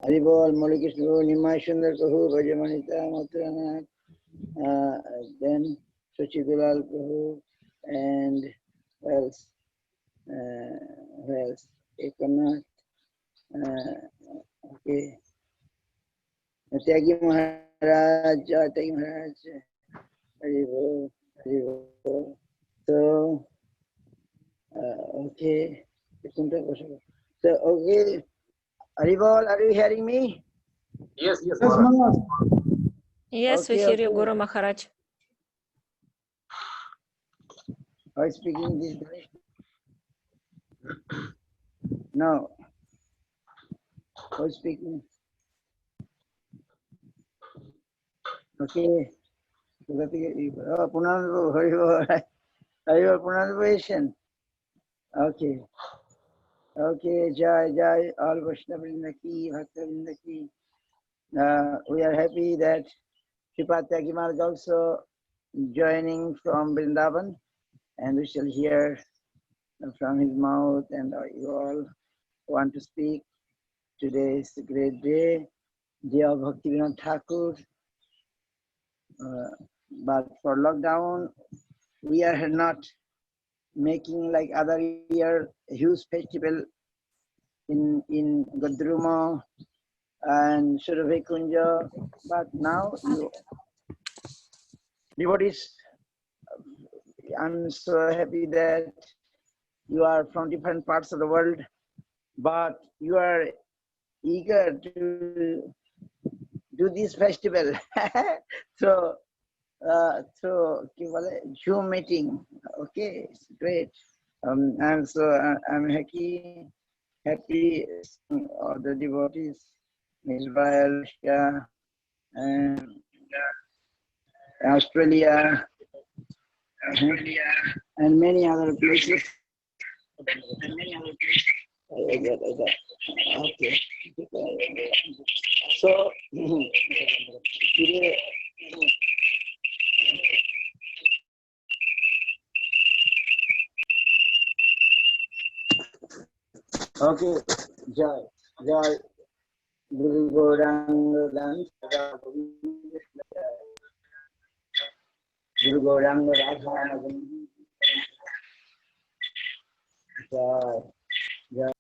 Haribol, Molikishnu, Nimai Sundar Prabhu, Vajamanita, Maturanath, then Suchidulal Prabhu, and who else? Ekanath, okay. Tyagi Maharaj, Tyagi Maharaj, Haribol, Haribol. So, okay. So, okay. Haribol, are you hearing me? Yes, yes, Yes, Maharaj. Maharaj. Yes, we hear you, Guru Maharaj. Who is speaking this Ganesh? No. Who is speaking? Okay. Oh, Haribol pronunciation. Okay. Okay, Jai, Jai, all Vaishnava Vrinda ki, Bhakta Vrinda ki. We are happy that Sripad Tyagi Maharaj is also joining from Vrindavan, and we shall hear from his mouth, and you all want to speak. Today is a great day, day of Bhakti Vinod Thakur. But for lockdown, we are not making like other year a huge festival in Gadruma and Surabhi Kunja. But now devotees, I'm so happy that you are from different parts of the world, but you are eager to do this festival. So Zoom meeting. Okay, it's great. I'm happy all the devotees, Israel, Russia, and Australia, and many other places. Okay. So today, okay, Jai, Jai, Guru Gauranga Dhan, Guru Gauranga Radha, Jai, Jai.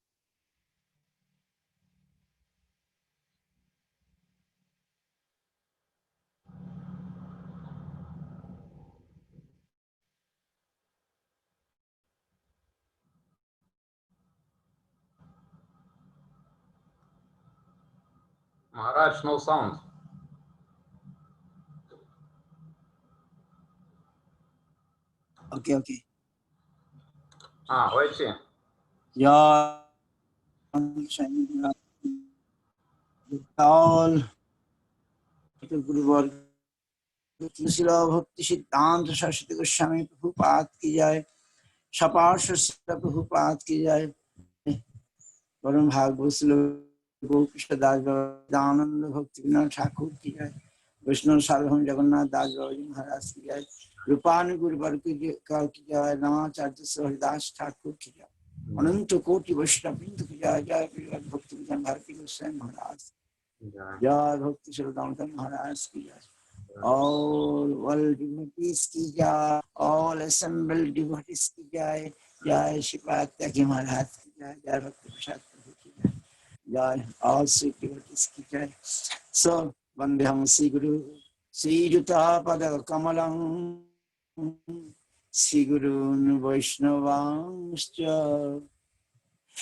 Maharaj, no sound. Okay, okay. হয়েছে? Yeah. All Guru Srila Bhakti Siddhanta Saraswati Goswami Prabhupada ki jai, Shaparsha Srila Prabhupada ki jai, Param Bhagavad Srila Gopisha Das Sachchidananda Bhakti Vinod Thakur ki jai, Vishnu Sarvabhaum Jagannath Das Maharaj ki jai, Rupani Guru Varga ki jai, Namacharya Haridas Thakur ki jai, Ananta Koti Vaishnava Vrinda ki jai, Jai Bhakti Vinod Bharati Goswami Maharaj, Jai Bhakti Srila Maharaj ki jai. All world devotees ki jai, all assembled devotees ki jai, Jai Sripad Tyagi Maharaj ki jai, Jai Bhakti Prasad Prabhu ki jai, Jai all sweet devotees ki jai. So, Vandeham Sri Guru, Sri Juta Pada Kamalam, Sri Gurun Vaishnavangscha,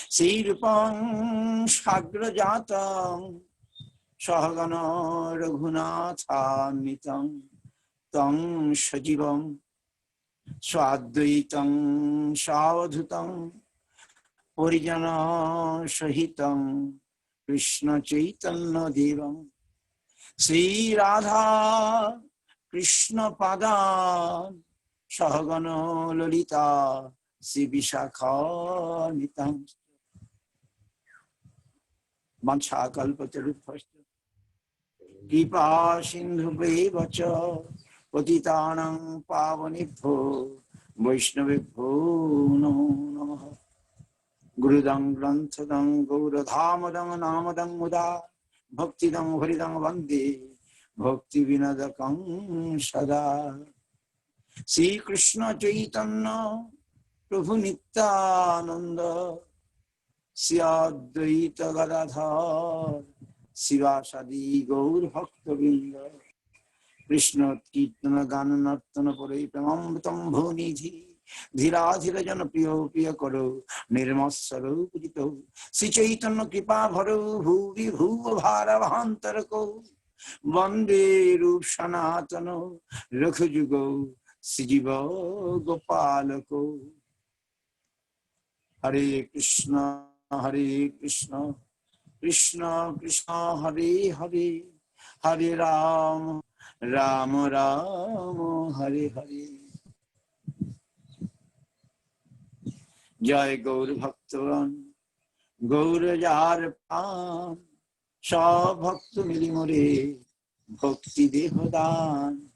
Sri Rupam Shagra Jatam, Sahagana Raghunathanvitam Tam Sajivam Swadvaitam Savadhutam Parijana Sahitam Krishna Chaitanya Devam Sri Radha Krishna Pada Sahagana Lalita Sri Vishakha Nitam Mancha Kalpatarupashta Kripa Sindhu Vacha Patitanang Pavanibho Vaishnavibho Namo Namaha Gurudang Granthadang Gauradhamadang Namadang Muda Bhaktidam Haridam Vande Bhakti Vinod Thakur Sada Sri Krishna Chaitanya Prabhu Nityananda Sri Advaita Gadadhar Sivasadi Gaur Bhakta Vrinda Krishna Kirtana Gana Nartana Pare Pramamritam Bhunidhi Dhira Dhira Jana Priyo Priya Karo Nirmasaro Pujito Sri Chaitanya Kripa Bharo Bhuvi Bhuva Bhara Bhantarako Vande Rup Sanatano Rakhajugo Sri Jiva Gopalako Hare Krishna Krishna Krishna Hare Hare Hare Ram Ram Ram Hare Hare Jai Gaur Bhaktavan Gaur Jar Pan Sha Bhakta Mili More Bhakti Dehodan.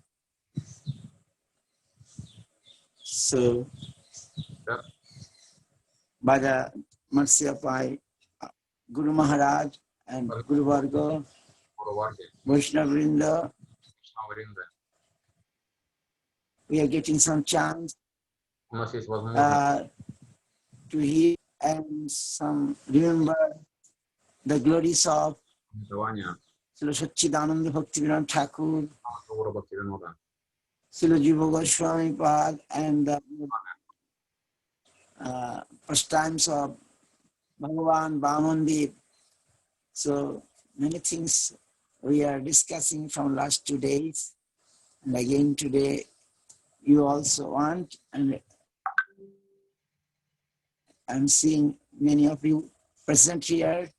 So, by the mercy of my Guru Maharaj and Guru Varga, Vaishnava Vrinda, we are getting some chance to hear and some remember the glories of Srila Sachchidananda Bhakti Vinod Thakur, Srila Jiva Goswami Prabhu, and the first times of Bhagavan Vamanadev. So many things we are discussing from last 2 days, and again today you also want, and I'm seeing many of you present here.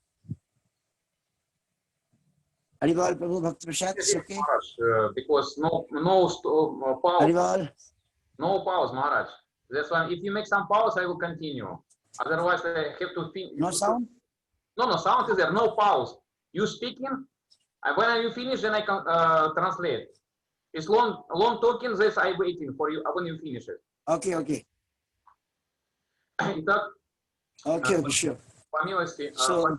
Haribol Prabhu Bhakti Prasad, Yes, okay? Maharaj, because no pause. Haribol. No pause, Maharaj. That's why if you make some pause, I will continue. Otherwise, I have to finish. No sound? No, sound is there. No pause. You speaking, and when you finish, then I can translate. It's long talking. This I waiting for you when you finish it. Okay. Итак, Okay, sure. по милости, So,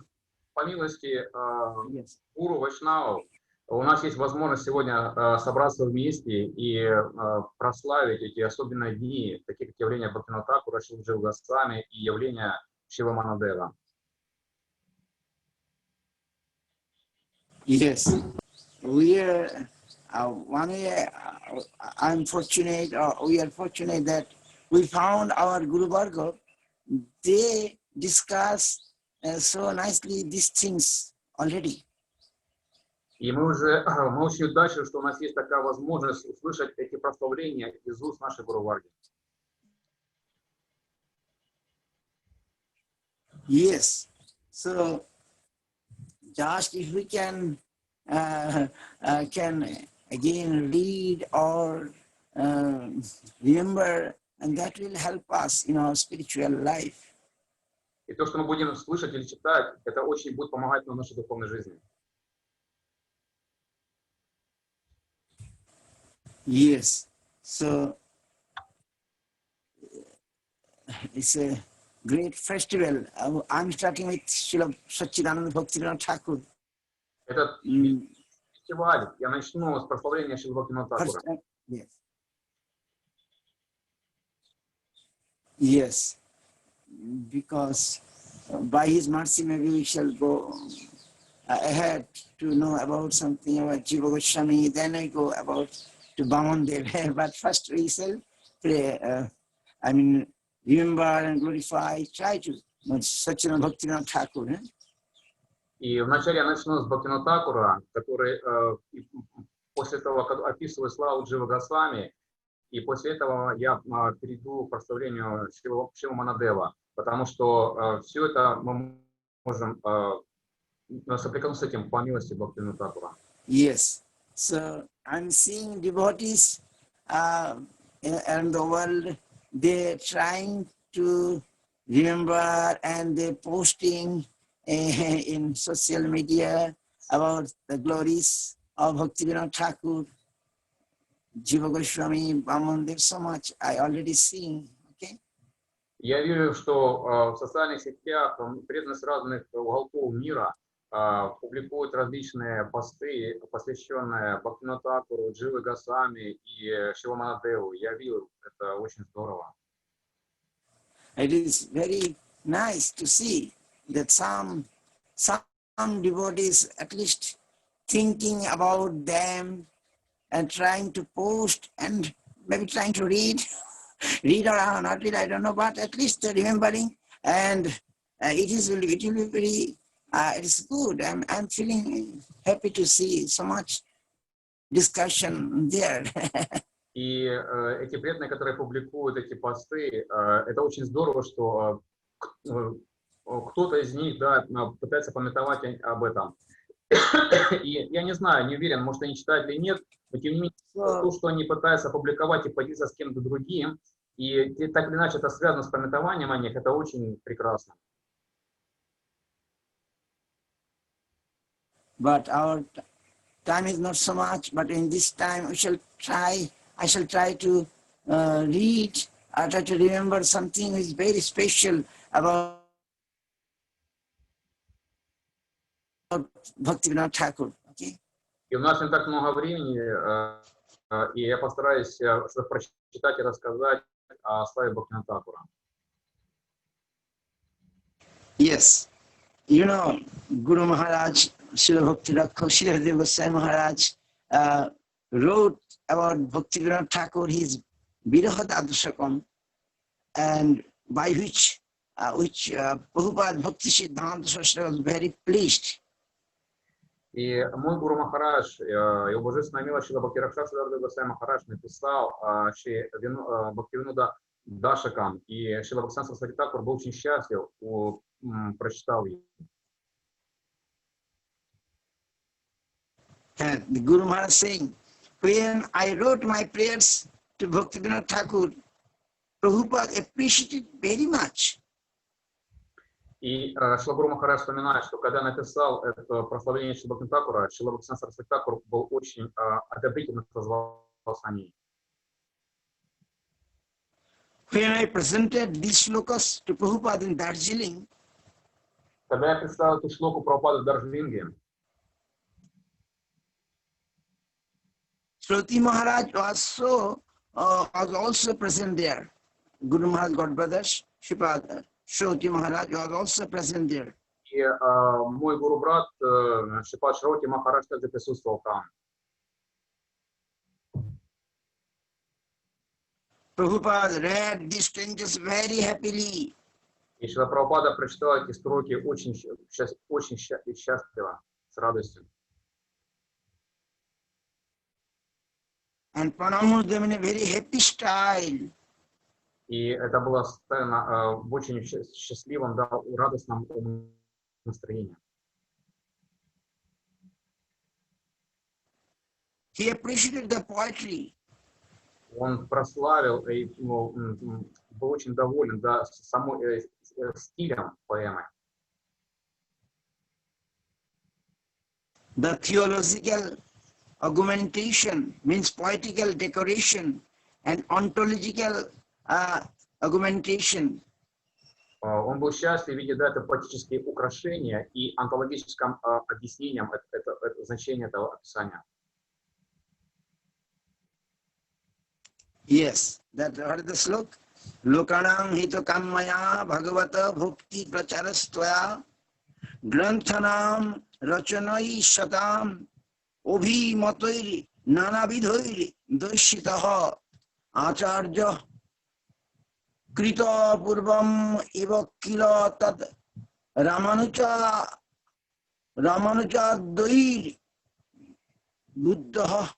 yes. Гуру Вайшнаву, у нас есть возможность сегодня собраться вместе и прославить эти особенные дни, такие как явление Бхакти Vinod Thakur, Srila Jiva Goswami и явление Ваманадева. Yes, we are one way. I'm fortunate, or we are fortunate that we found our Guru Varga. They discuss so nicely these things already. И мы очень удачны, что у нас есть такая возможность услышать эти прославления из уст нашей Гуру Варги. Yes, so just if we can again read or remember, and that will help us in our spiritual life. И то, что мы будем слышать или читать, это очень будет помогать нам в нашей духовной жизни. Yes, so it's a great festival. I'm starting with Srila Sachchidananda Bhakti Vinod Thakur. Этот фестиваль, я начну с прославления Шрила Бхакти Vinod Thakura. Yes, because by his mercy maybe we shall go ahead to know about something about Jiva Goswami, then I go about to Vamanadev. But first we shall pray, remember and glorify, try to Sachchidananda Bhakti Vinod Thakur. И вначале я начну с Бхакти Vinod Thakura, который после того, как описываю славу Джива Госвами, и после этого я перейду к прославлению Ваманадева, потому что все это мы можем соприкоснуться с этим по милости Бхакти Vinod Thakura. Yes, so I'm seeing devotees around the world, they're trying to remember and they're posting in social media about the glories of Bhakti Vinod Thakur, Jiva Goswami, Vamanadev, so much I already seen. Okay. Я вижу, что в социальных сетях преданные с разных уголков мира публикуют различные посты, посвященные Бхакти Vinod Thakur, Дживе Госвами и Ваманадеву. Я видел, это очень здорово. It is very nice to see that some devotees at least thinking about them and trying to post and maybe trying to read or not read, I don't know, but at least remembering, and it will be very, it is good. I'm feeling happy to see so much discussion there. И эти преданные, которые публикуют эти посты, это очень здорово, что кто-то из них, да, пытается памятовать об этом. И я не знаю, не уверен, может, они читают или нет, но тем не менее, то, что они пытаются опубликовать и поделиться с кем-то другим, и так или иначе это связано с памятованием о них, это очень прекрасно. But our time is not so much, but in this time I shall try to read, I try to remember something which is very special about Bhakti Vinod Thakur. Okay? И у нас не так много времени, и я постараюсь что-то прочитать и рассказать о славе Бхакти Vinod Thakura. Yes, you know, Guru Maharaj, Srila Bhakti Jiva Goswami Maharaj wrote about Bhakti Vinod Thakur, his Birahad Adashakam, and by which Prabhupada Bhakti Siddhanta Bhakti was very pleased. И мой Гуру Махарадж, его божественная милость Шрила Бхакти Госвами Махарадж написал Бхакти Винуда Дашакам, и Шрила Бхакти Тхакур был очень счастлив, прочитал его. And the Guru Maharaj saying, when I wrote my prayers to Bhakti Vinod Thakur, Prabhupada appreciated very much. И Шрила Гуру Махарадж вспоминает, что когда написал это прославление Шрила Бхакти Тхакура, Шрила Бхакти Тхакур был очень одобрительно отозвался о ней. When I presented these shlokas to Prabhupada in Darjeeling, когда я представил эту шлоку Прабхупады в Дарджелинге, Sroti Maharaj was also present there. Guru Maharaj God brothers, Sroti Maharaj was also present there. и мой гуру-брат Шрипад Шроти Махарадж также присутствовал там. Prabhupada read these stanzas very happily. И Шрила Прабхупада прочитал эти строки очень счастливо, с радостью. And pronounced them in a very happy style. И это было сказано в очень счастливом, да, радостном настроении. He appreciated the poetry. Он прославил и был очень доволен, да, самой стилем поэмы. The theological argumentation means poetical decoration and ontological argumentation. Он был счастлив, видя, да, это поэтические украшения и онтологическим объяснением это значение этого описания. Yes, that what is the slok? Lokanam hitokamaya bhagavata bhakti pracharastvaya granthanam rachanai shatam obhimatoiri nanavidhoiri doshitaha acharya krita purvam eva kila tad ramanuja doir buddha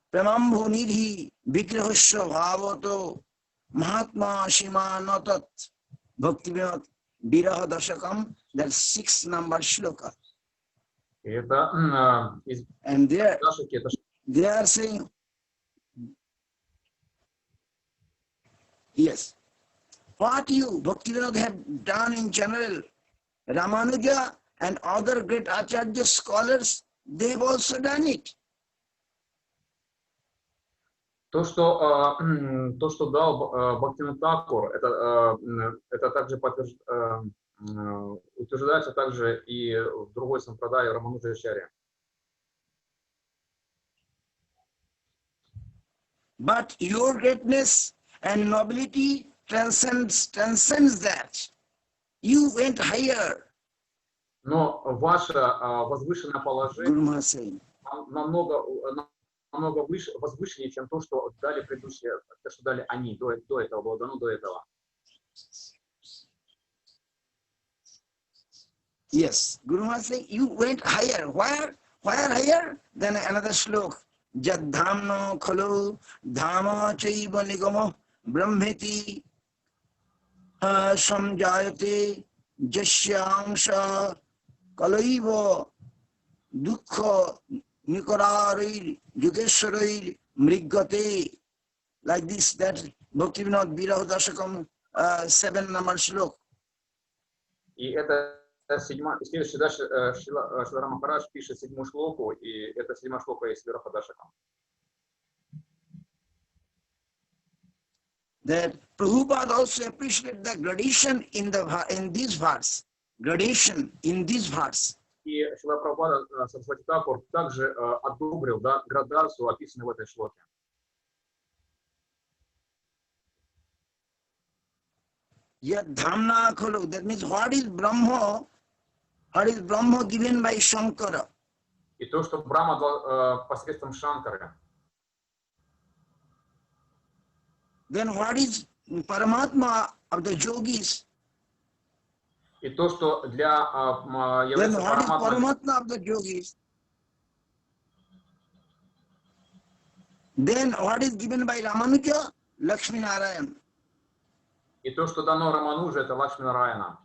Premambhu nidhi vigrahasya bhavato mahatma shimanatat Bhakti Vinod Biraha Dashakam, that's 6 number shloka. And they are saying, yes, what you, Bhakti Vinod, have done in general, Ramanuja and other great Acharya scholars, they've also done it. То, что дал Бхакти Vinod Thakur, это также утверждается также и в другой сампрадай Рамануджачарья. But your greatness and nobility transcends that. You went higher. Но ваше возвышенное положение Guru Maharaj saying. намного выше, возвышеннее, чем то, что дали предыдущие, то, что дали они до этого, было дано до этого. Yes, Guru Maharaj saying you went higher. Where higher? Then another slok. Jad dhamno khalo dhama chaiva nigamo brahmeti samjayate jasyangsha kalaiva dukkha nikararir yugeshwarir mriggate. Like this, that Bhakti Vinod Dashakam 7 number slok. И это следующий дальше Шрила Махарадж пишет 7-ю шлоку, и это 7-я шлока из Вираха Дашакам. That Prabhupada also appreciated the gradation in this verse. Gradation in this verse. И Шрила Прабхупада Сарасвати Такур также одобрил градацию, описанную в этой шлоке. Yet dhamna khalo, that means what is Brahma given by Shankara. И то, что Брахма дал посредством Шанкары. Then what is Paramatma of the yogis? И то, что для Then является what is Параматмой. Paramatma of the yogis? Then what is given by Ramanuja? Lakshmi Narayan. И то, что дано Рамануже, это Лакшми Нараяна.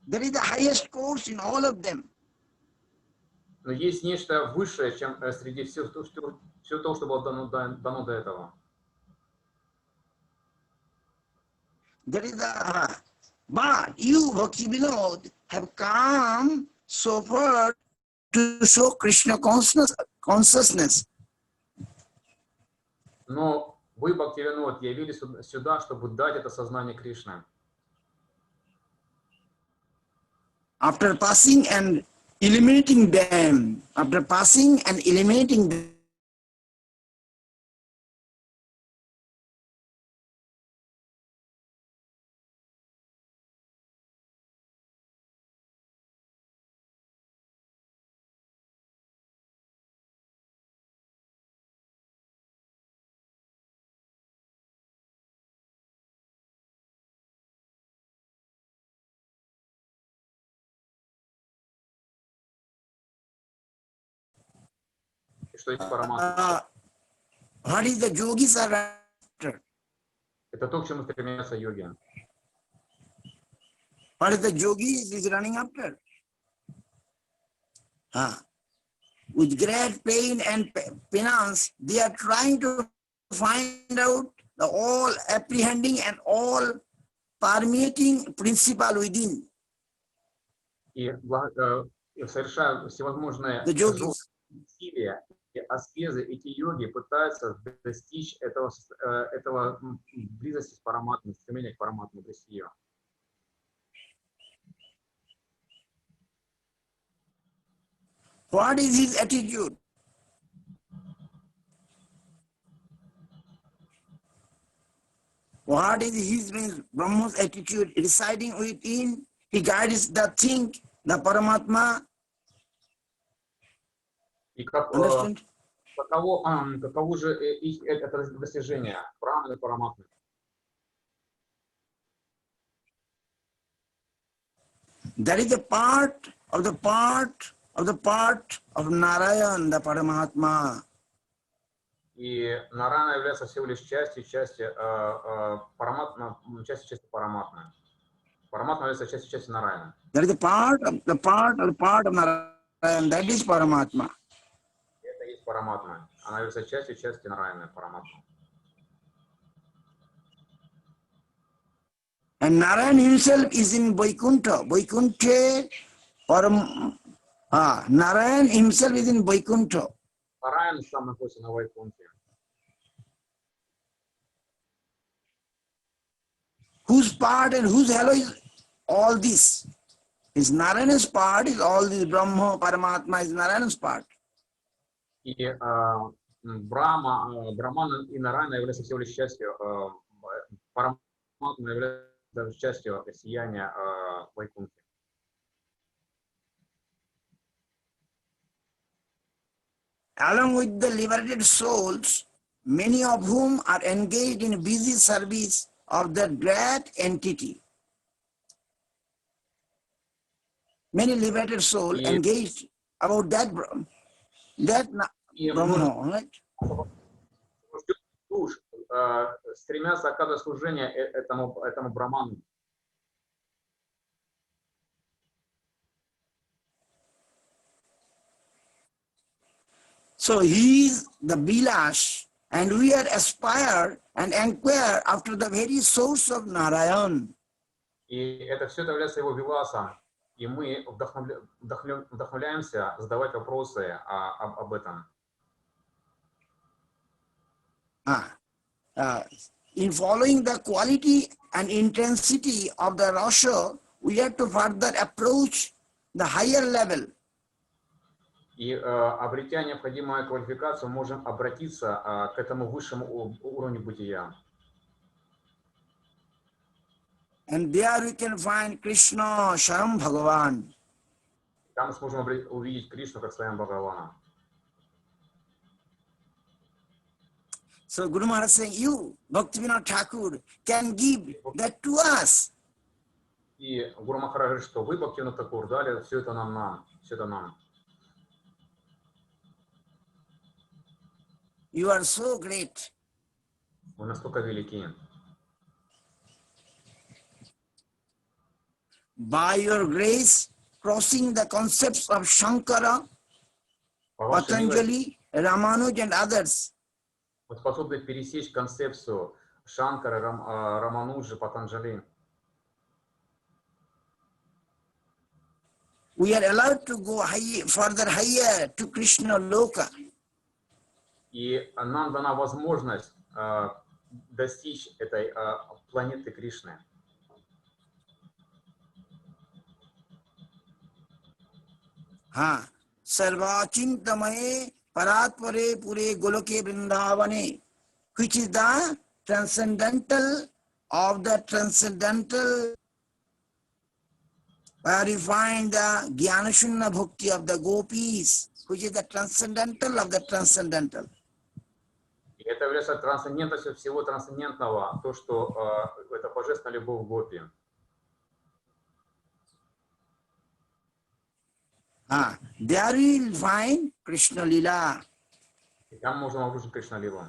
That is the highest course in all of them. Но есть нечто высшее, чем среди всего того, что было дано до этого. That is the but you, Bhakti Vinod, have come so far to show Krishna consciousness. Но вы, Бхакти Vinod, явились сюда, чтобы дать это сознание Кришны. After passing and eliminating them, И что есть Параматма. what is the yogis are after? Это то, к чему стремятся йоги. What is the yogis is running after? With great pain and penance, they are trying to find out the all apprehending and all permeating principle within. И совершая всевозможные The yogis. усилия и аскезы, эти йоги пытаются достичь этого близости с Параматмой, стремления к Параматме, достичь ее. What is his attitude? What is his means Brahma's attitude residing within? He guides the thing, the Paramatma. И каково же это достижение Брахмы и Параматмы? That is a part of Narayan, the Paramatma. И Нараяна является всего лишь частью Параматмы. Параматма является частью Нараяна. That is a part of Narayan. That is Paramatma. Это есть Параматма. Она является частью Нараяна, Параматма. And Narayan himself is in Vaikuntha. Narayan himself is in Vaikuntha. Нараян сам находится на Вайкунте. whose part and whose halo is all this. Is Narayana's part, is all this Brahma, Paramatma is Narayana's part. И Брахман и Нарайана являются всего лишь частью, Параматма является даже частью сияния Вайкунхи. Along with the liberated souls, many of whom are engaged in busy service of that great entity. Many liberated souls engaged about that Brahma, right? Душ стремятся оказывать служение этому Брахману. So he is the Bilash, and we are aspire and inquire after the very source of Narayan. И это все является его виласом, и мы вдохновляемся задавать вопросы об этом. In following the quality and intensity of the Rasha, we have to further approach the higher level. И обретя необходимую квалификацию, можем обратиться к этому высшему уровню бытия. And there we can find Krishna, Sharam Bhagavan. Там мы сможем увидеть Кришну как своим Бхагавана. So Guru Maharaj saying, you, Bhakti Vinod Thakur, can give that to us. И Гуру Махарадж говорит, что вы, Бхакти Vinod Thakur, дали все это нам, все это нам. You are so great. Вы настолько велики. By your grace, crossing the concepts of Shankara, Patanjali, Ramanuj and others. Вы способны пересечь концепцию Шанкара, Рамануджи, Патанджали. We are allowed to go further higher to Krishna Loka. И нам дана возможность достичь этой планеты Кришны. Sarvachintamaye Paratpare Pure Goloke Vrindavane, which is the transcendental of the transcendental, where you find the Jnanashunna Bhakti of the gopis, which is the transcendental of the transcendental. И это является трансцендентностью всего трансцендентного, то, что это божественная любовь гопи. There we will find Krishna Lila. И там можно обнаружить Кришна Лилу.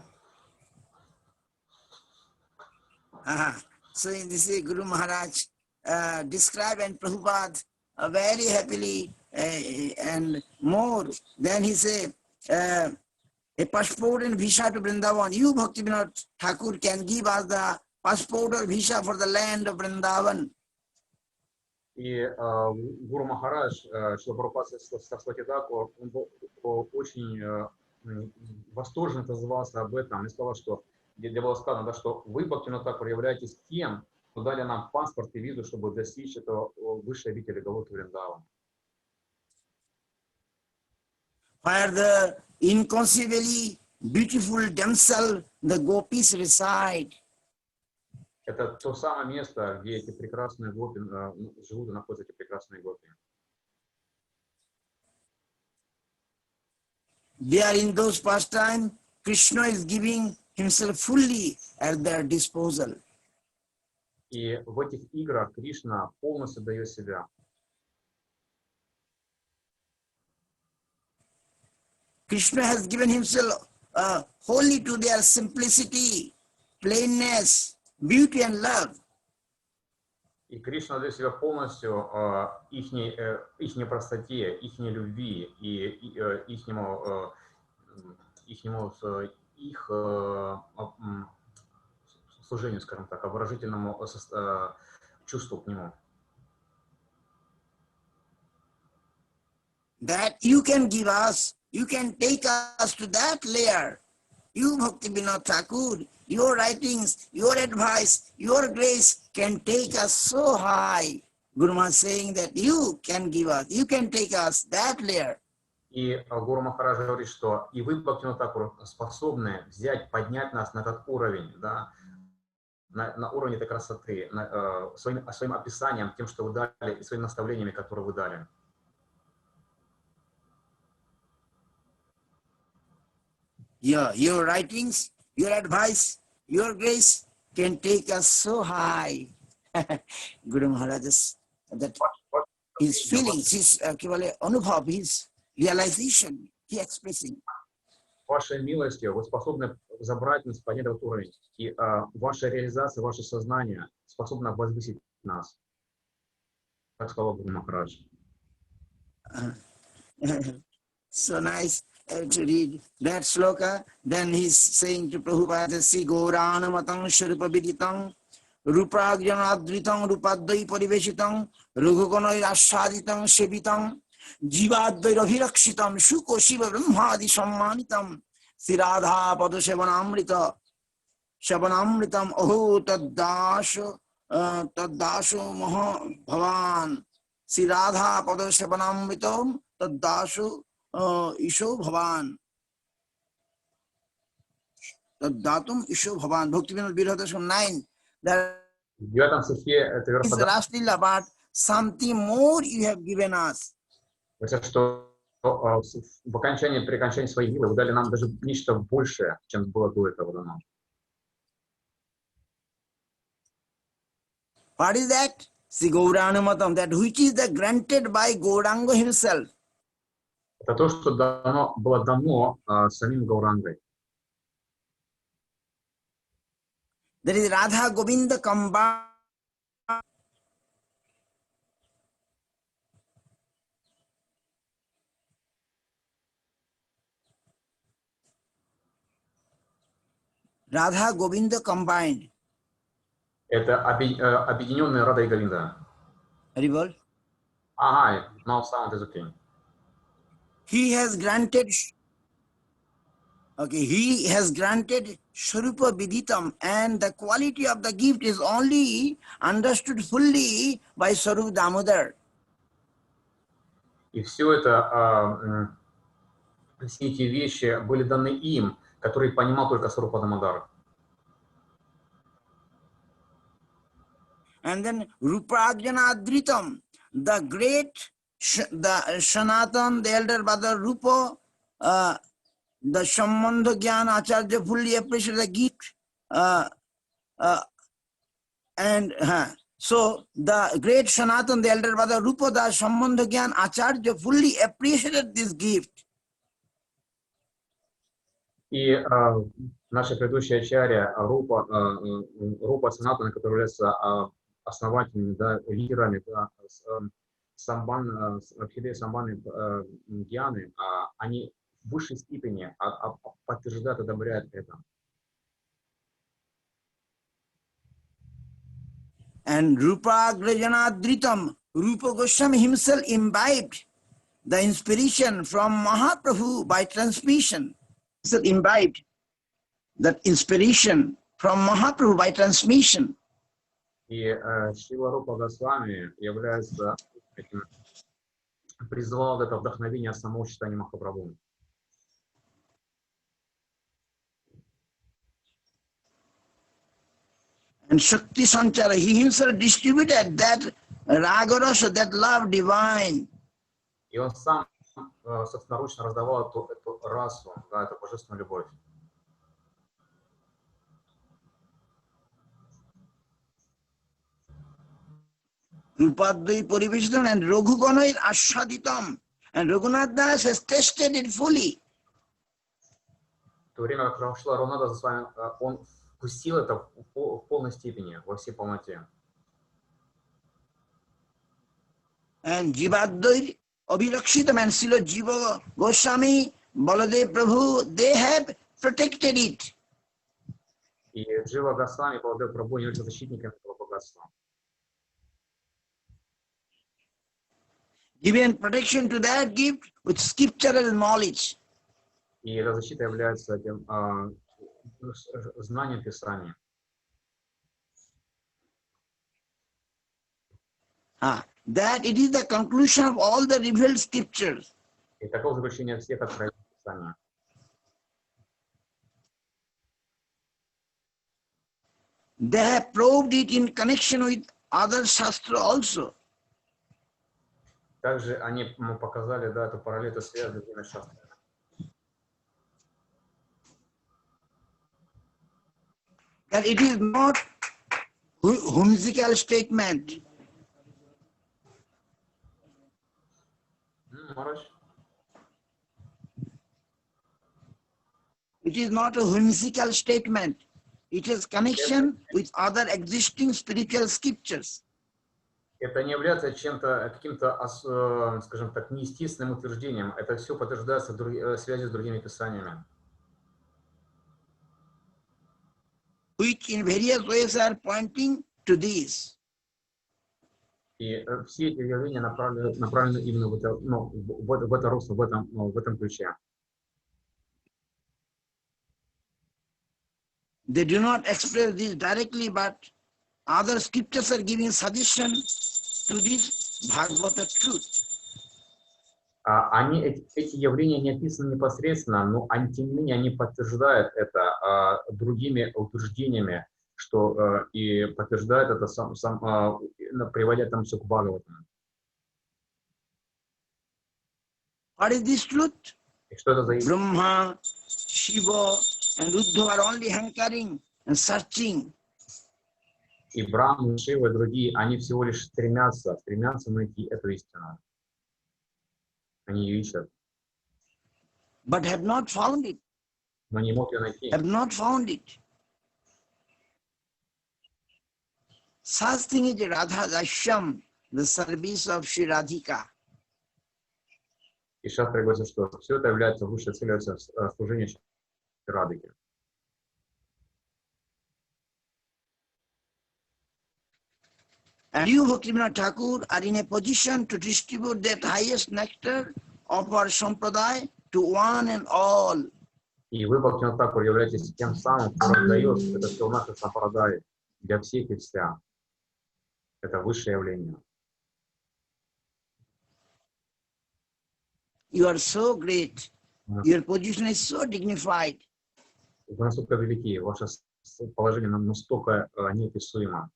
So this is Guru Maharaj described and Prabhupada very happily and more. Then he said, a passport and visa to Vrindavan. You, Bhakti Vinod Thakur, can give us the passport or visa for the land of Vrindavan. И Гуру Махарадж, Шрила Прабхупад Сарасвати Тхакур, он был очень восторженно отозвался об этом и сказал, что, где было сказано, да, что вы, Бхакти Vinod Thakur, являетесь тем, кто дали нам паспорт и визу, чтобы достичь этого высшей обители Галоки Вриндавана. Where the inconceivably beautiful damsel, the gopis reside. Это то самое место, где эти прекрасные гопи живут и находятся, эти прекрасные гопи. There in those pastimes, Krishna is giving himself fully at their disposal. И в этих играх Кришна полностью дает себя. Krishna has given himself wholly to their simplicity, plainness, beauty and love. И Кришна дает себя полностью ихней простоте, ихней любви и их служению, скажем так, обворожительному чувству к нему. That you can give us, you can take us to that layer. You, Bhakti Vinod Thakur, your writings, your advice, your grace can take us so high. Guru Maharaj saying that you can give us, you can take us that layer. И Гуру Махарадж говорит, что и вы, Бхакти Vinod Thakur, способны взять, поднять нас на этот уровень, да, на уровень этой красоты, своим описанием, тем, что вы дали, и своими наставлениями, которые вы дали. Yeah, your writings, your advice, your grace can take us so high. Guru Maharaj, that his feelings, his anubhav, his realization, he expressing. Вашей милостью вы способны забрать нас, поднять этот уровень. И ваша реализация, ваше сознание способно возвысить нас. Так сказал Гуру Махарадж. So nice to read that sloka. Then he's saying to Prabhupada, Si Gaurana Matang Shrupa Viditam Rupragyanadritam Rupadai Pariveshitam Rughukonai Ashaditam Shevitam Jivadai Ravirkshitam Shuko Shiva Brahmadi Sammanitam Siradha Padashavanamrita Shavanamritam Oho Taddasho Maha Bhavan Siradha Padashavanamritam Taddasho Isho Bhavan Taddatum Isho Bhavan. Bhakti Vinod Thakur 9. That is Raslila, but something more you have given us. Что при окончании своей вилы вы дали нам даже нечто большее, чем было до этого дано. What is that? See Gauranamattam, that which is the granted by Gauranga himself. Это то, что было дано самим Гаурангой. There is Radha Govinda combined. Radha Govinda combined. Это объединенная Рада и Говинда. Haribol? Ага, no sound is okay. He has granted Shrupa Viditam, and the quality of the gift is only understood fully by Swarup Damodar. И все это, все эти вещи были даны им, которые понимал только Сварупа Дамодар. And then Ruprajana Adritam, the great, the Sanatan, the elder brother Rupa, the Sambandha Gyan Acharya fully appreciated the gift. So the great Sanatan, the elder brother Rupa, the Sambandha Gyan Acharya fully appreciated this gift. И наша предыдущая ачарья Рупа Санатана, которые являются основателями, да, лидерами, да, Абхидея Самбаны Гьяны, они в высшей степени подтверждают, одобряют это. And Rupa Grajanadritam, Rupa Goswami himself imbibed the inspiration from Mahaprabhu by transmission. He imbibed that inspiration from Mahaprabhu by transmission. И Шрила Рупа Госвами является призвал это вдохновение самого читания Махапрабху. And Shakti Sanchara, he himself distributed that Ragarasa, that love divine. И он сам собственноручно раздавал эту расу, да, эту божественную любовь. Rupadai Purivishtam and Raghuganai Ashaditam. And Raghunath Das has tested it fully. В то время, как Рамшила Рагунада за вами, он вкусил это в полной степени, во всей полноте. And Jivadai Abhirakshitam and Srila Jiva Goswami, Baladev Prabhu, they have protected it. И Джива Госвами, Баладев Прабху являются защитниками этого богатства. Given protection to that gift with scriptural knowledge. И эта защита является знание Писания. That it is the conclusion of all the revealed scriptures. И такое заключение всех откровений Писания. They have proved it in connection with other shastra also. Также они показали, да, эту параллель, эту связь с другими шастрами. That it is not whimsical statement. Maharaj? It is not a whimsical statement. It has connection with other existing spiritual scriptures. Это не является чем-то, каким-то, скажем так, неестественным утверждением. Это все подтверждается в связи с другими писаниями. Which in various ways are pointing to this. И все эти явления направлены именно в это русло, в этом ключе. They do not express this directly, but other scriptures are giving suggestion to this Bhagavata truth. Эти явления не описаны непосредственно, но тем не менее они подтверждают это другими утверждениями, что и подтверждают это приводя там все к Бхагаватам. What is this truth? И что это за Brahma, Shiva, and Ruddha are only hankering and searching. И Брахма, Шива и другие, они всего лишь стремятся найти эту истину. Они ее ищут. But have not found it. Но не могут ее найти. Have not found it. Such thing is Radha Dashyam, the service of Sri Radhika. И шастры говорят, что все это является высшей целью служения Радхики. And you, Bhakti Vinod Thakur, are in a position to distribute that highest nectar of our sampradaya to one and all. И вы, Бхакти Vinod Thakur, являетесь тем самым, кто раздает это все в нашей сампрадае для всех и вся. Это высшее явление. You are so great. Your position is so dignified. Вы настолько велики, ваше положение настолько неописуемо.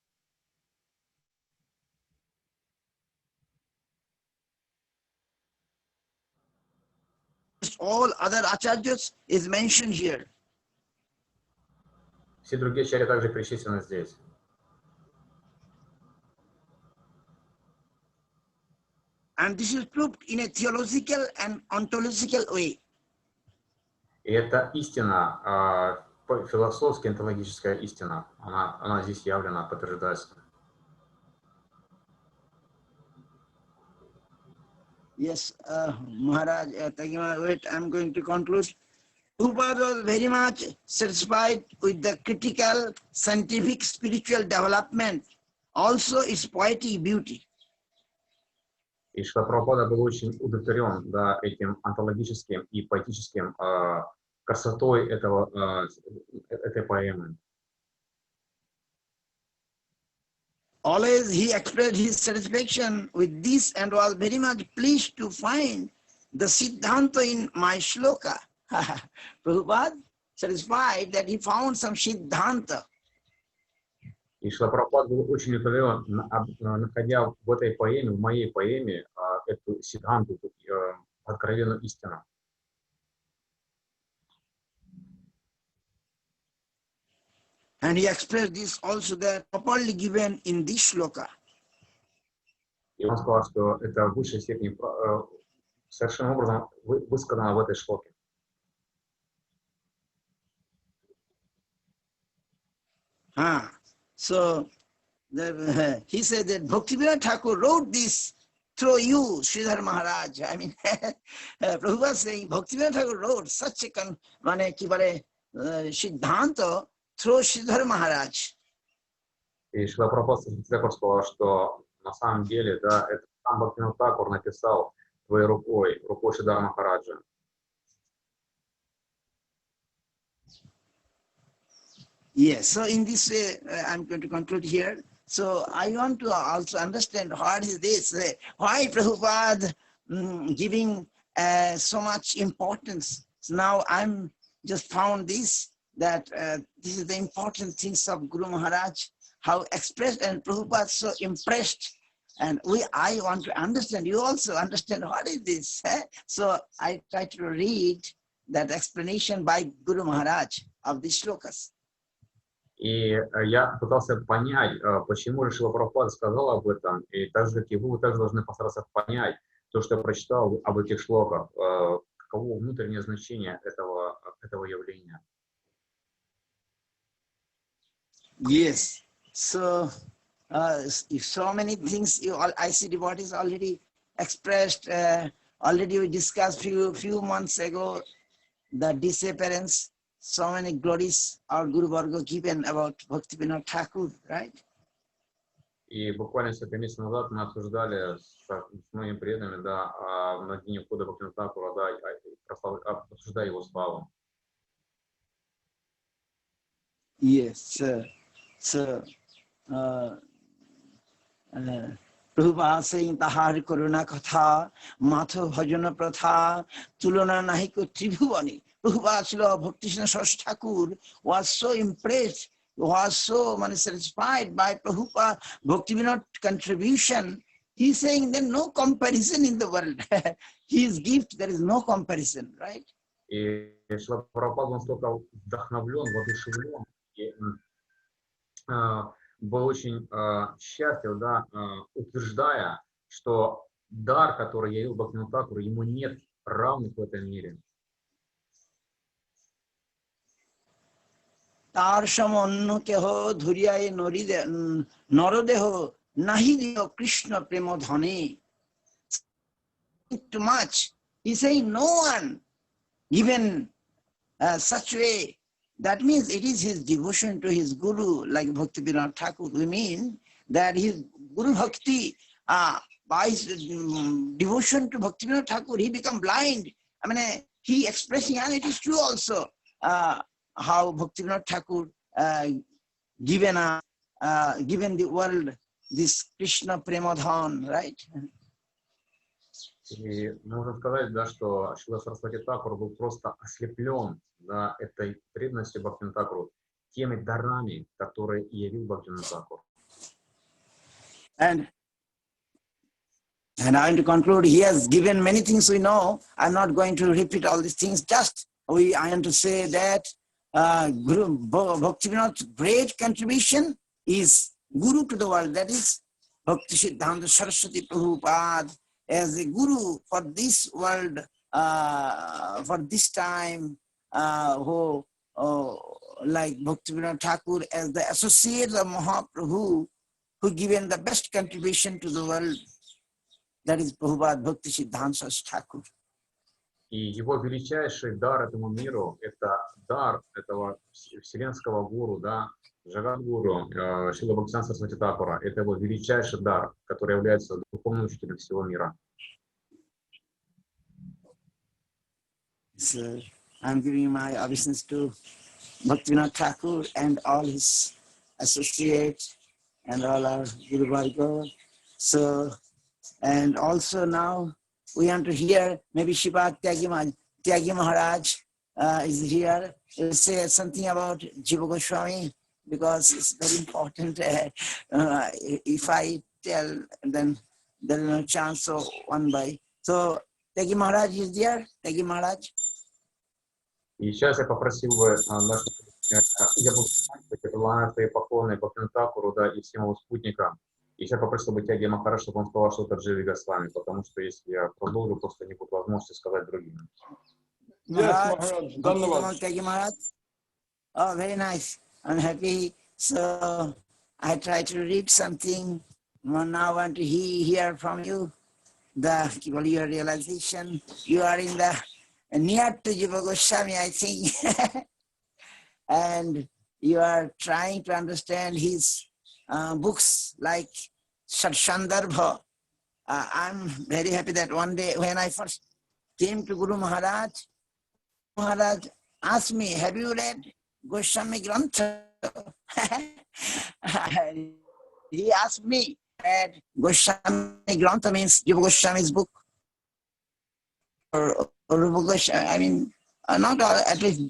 All other acharyas is mentioned here. Все другие ачарьи также перечислены здесь. And this is proved in a theological and ontological way. И это истина, философски онтологическая истина. Она здесь явлена, подтверждается. Yes, Maharaj, thank you. Wait, I'm going to conclude. Prabhupada was very much satisfied with the critical, scientific, spiritual development, also its poetic beauty. И Шрила Прабхупада был очень удовлетворен, да, этим онтологическим и поэтическим красотой этой поэмы. Always he expressed his satisfaction with this and was very much pleased to find the Siddhanta in my shloka. Prabhupada satisfied that he found some Siddhanta. И Шрила Прабхупада был очень удовлетворен, находя в этой поэме, в моей поэме, эту сиддханту, откровенную истину. And he expressed this also that properly given in this shloka. И он сказал, что это в высшей степени совершенным образом высказано в этой шлоке. So he said that Bhakti Vinod Thakur wrote this through you, Sridhar Maharaj. I mean, Prabhu was saying Bhakti Vinod Thakur wrote such a Siddhanta through Sridhar Maharaj. И Шрила Прабхупада сказал, что на самом деле, да, это сам Бхакти Vinod Thakur написал твоей рукой Шридхара Махараджа. Yes, so in this way, I'm going to conclude here. So I want to also understand what is this, why Prabhupada giving so much importance. So now I'm just found this, that this is the important things of Guru Maharaj, how expressed, and Prabhupada so impressed. And I want to understand, you also understand what is this. So I try to read that explanation by Guru Maharaj of these shlokas. И я пытался понять, почему же Шрила Прабхупада сказал об этом, и так же, как и вы также должны постараться понять то, что я прочитал об этих шлоках, каково внутреннее значение этого явления. Yes, so if so many things I see devotees already expressed, already we discussed few months ago the disappearance, so many glories our Guru Varga given about Bhakti Vinod Thakur, right? И буквально несколько месяцев назад мы обсуждали с моими преданными, да, на дне входа Бхакти Vinod Thakura, да, обсуждая его славу. Yes, so Prabhupada saying Tahar Karuna Katha, Matho Bhajana Pratha, Tulana Nahiko Tribhuvani. Prabhupada Srila Bhakti Vinod Thakur was so impressed, was so satisfied by Prabhupada Bhakti Vinod contribution. He's saying there's no comparison in the world. His gift, there is no comparison, right? И Шрила Прабхупада настолько вдохновлен, воодушевлен, и был очень счастлив, да, утверждая, что дар, который явил Бхакти Vinod Thakur, ему нет равных в этом мире. তার সম অন্য কেহ ধরিয়ায় নরদেহ নাহি দিও কৃষ্ণ প্রেম ধনে. Too much. He saying no one given such way. That means it is his devotion to his Guru, like Bhakti Vinod Thakur. We mean that his Guru Bhakti, by his devotion to Bhakti Vinod Thakur, he become blind. I mean, he expressing, and it is true also, how Bhakti Vinod Thakur given the world this Krishna Premadhan, right? И можно сказать, да, что Шрила Сарасвати Такур был просто ослеплен, да, этой преданностью Бхакти Vinod Thakur, теми дарами, которые явил Бхакти Vinod Thakur. And I want to conclude, he has given many things we know. I'm not going to repeat all these things, just I want to say that Guru Bhakti Vinod's great contribution is Guru to the world, that is Bhakti Siddhanta Saraswati Prabhupada as a Guru for this world, for this time, who like Bhakti Vinod Thakur as the associate of Mahaprabhu, who given the best contribution to the world, that is Prabhupada Bhakti Siddhanta Thakur. И его величайший дар этому миру – это дар этого вселенского гуру, да, Джагадгуру, Шрила Бхактисиданта Сарасвати Такура. Это его величайший дар, который является духовным учителем всего мира. So, I'm giving my obeisance to Bhakti Vinod Thakur and all his associates and all our Guru Varga. So, and also now we want to hear maybe Shiva Tyagi Maharaj is here. He'll say something about Jiva Goswami because it's very important. If I tell, then there is no chance, so one by. So Tyagi Maharaj is there. Tyagi Maharaj. И сейчас я попросил бы я буду предлагать свои поклоны Бхакти Vinod Thakur, да, и всем его спутникам. И сейчас попросил бы Тяги Махарадж, чтобы он сказал что-то Дживе Госвами, потому что если я продолжу, просто не будет возможности сказать другим. Yes, Maharaj. Oh, very nice. I'm happy. So I try to read something. Now I want to hear from you your realization. You are in the near to Jiva Goswami, I think. And you are trying to understand his books like Satsandarbha. I'm very happy that one day when I first came to Guru Maharaj, Maharaj asked me, have you read Goswami Grantha? he asked me, and Goswami Grantha means Jiva Goswami's book, or Rupa Goswami, I mean, not all, at least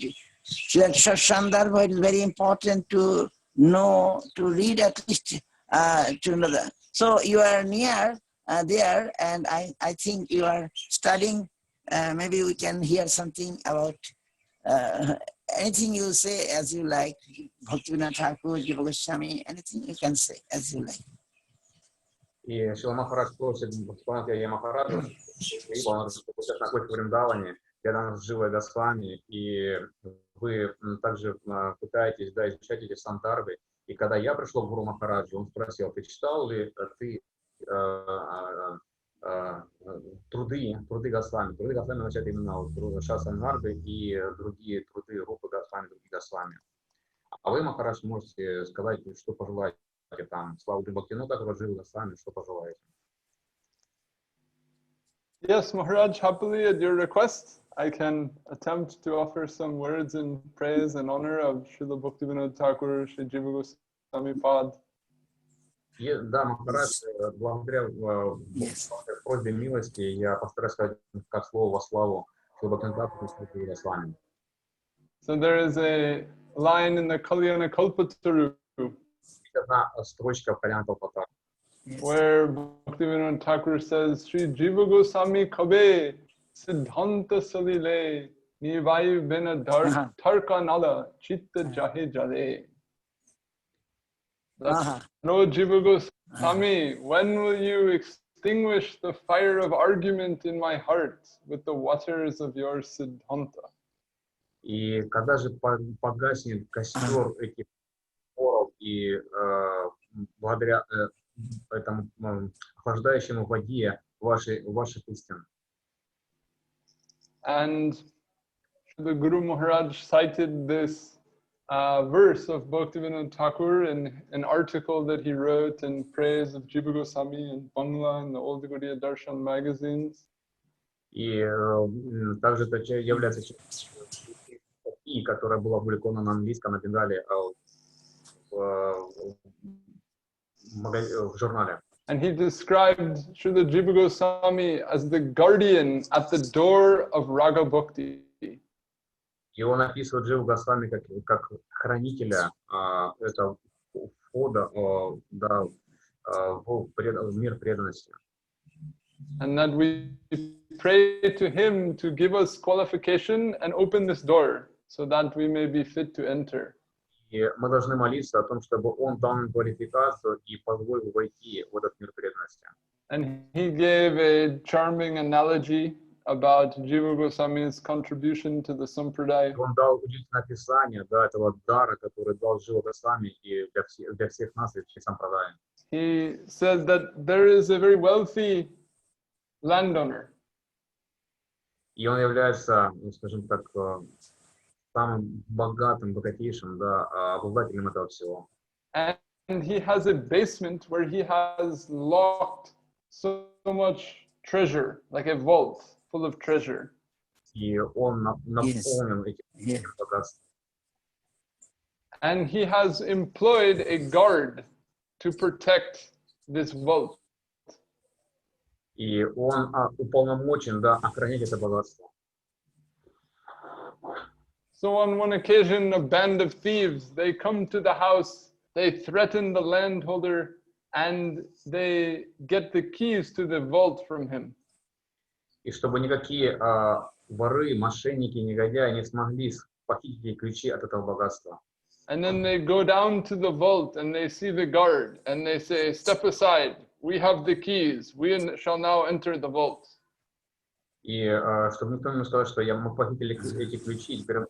that Sandarbha, it is very important to know, to read at least, to know that. So you are near there, and I think you are studying. Maybe we can hear something about anything you say as you like. Bhakti Vinod Thakur, Jiva Goswami, anything you can say as you like. И Шрила Махарадж просит Бхактивинода Махараджа, он находится в Вриндаване, рядом с Дживой Госвами, и вы также пытаетесь изучать эти сантарбы. И когда я пришел к Гуру Махараджу, он спросил, ты читал ли ты труды Госвами? Труды Госвами означает именно Шасангарбы и другие труды Рупы Госвами, другие Госвами. А вы, Махарадж, можете сказать, что пожелаете там, слава Бхакти Vinod Thakur, Jiva Goswami, что пожелаете? Yes, Maharaj, happily at your request, I can attempt to offer some words in praise and honor of Srila Bhakti Vinod Thakur, Sri Jiva Goswami Pad. Да, Махарадж, благодаря просьбе милости, я постараюсь сказать как слово во славу Шрила Бхакти Vinod Thakur и Jiva Goswami. So there is a line in the Kalyana Kalpataru Одна строчка в Кальяна Калпатару, where Bhakti Vinod Thakur says, Sri Jiva Goswami Kabe Siddhanta Salile Nivai Vena Tarka Nala Chitta Jahe Jale. Lord Jiva Goswami, when will you extinguish the fire of argument in my heart with the waters of your Siddhanta? И когда же погаснет костер этих споров, и благодаря этому охлаждающему воде ваших истин. And the Guru Maharaj cited this verse of Bhakti Vinod Thakur in an article that he wrote in praise of Jiva Goswami in Bangla and the Old Gaudiya Darshan magazines. И также это является статьей, которая была опубликована на английском, на бенгале, в журнале. And he described Srila Jiva Goswami as the guardian at the door of Raga Bhakti. И он описывает Дживу Госвами как хранителя этого входа в мир преданности. And that we pray to him to give us qualification and open this door so that we may be fit to enter. И мы должны молиться о том, чтобы он дал нам квалификацию и позволил войти в этот мир преданности. And he gave a charming analogy about Jiva Goswami's contribution to the Sampradaya. Он дал удивительное описание этого дара, который дал Джива Госвами и для всех нас, и всех сампрадай. He said that there is a very wealthy landowner. И он является, скажем так, самым богатым, богатейшим, обладателем этого всего. And he has a basement where he has locked so much treasure, like a vault full of treasure. И он наполнен этим богатством. And he has employed a guard to protect this vault. И он уполномочен охранять это богатство. So on one occasion, a band of thieves, they come to the house, they threaten the landholder, and they get the keys to the vault from him. И чтобы никакие воры, мошенники, негодяи не смогли похитить ключи от этого богатства. And then they go down to the vault and they see the guard and they say, "Step aside, we have the keys, we shall now enter the vault." И чтобы никто не сказал, что мы похитили эти ключи, и теперь можем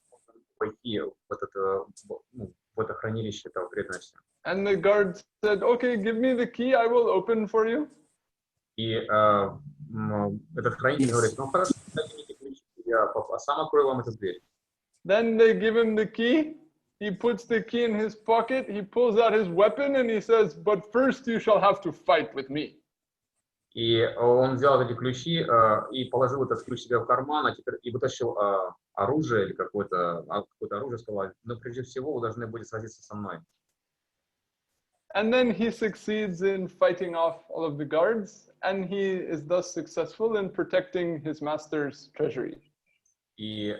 пойти в это хранилище этого преданности. And the guard said, "Okay, give me the key, I will open for you." И этот хранитель говорит, ну хорошо, дайте мне эти ключи, я сам открою вам эту дверь. Then they give him the key. He puts the key in his pocket, he pulls out his weapon and he says, "But first you shall have to fight with me." И он взял эти ключи и положил этот ключ себе в карман, и вытащил оружие или какое-то оружие, сказал, но прежде всего вы должны будете сразиться со мной. And then he succeeds in fighting off all of the guards, and he is thus successful in protecting his master's treasury. И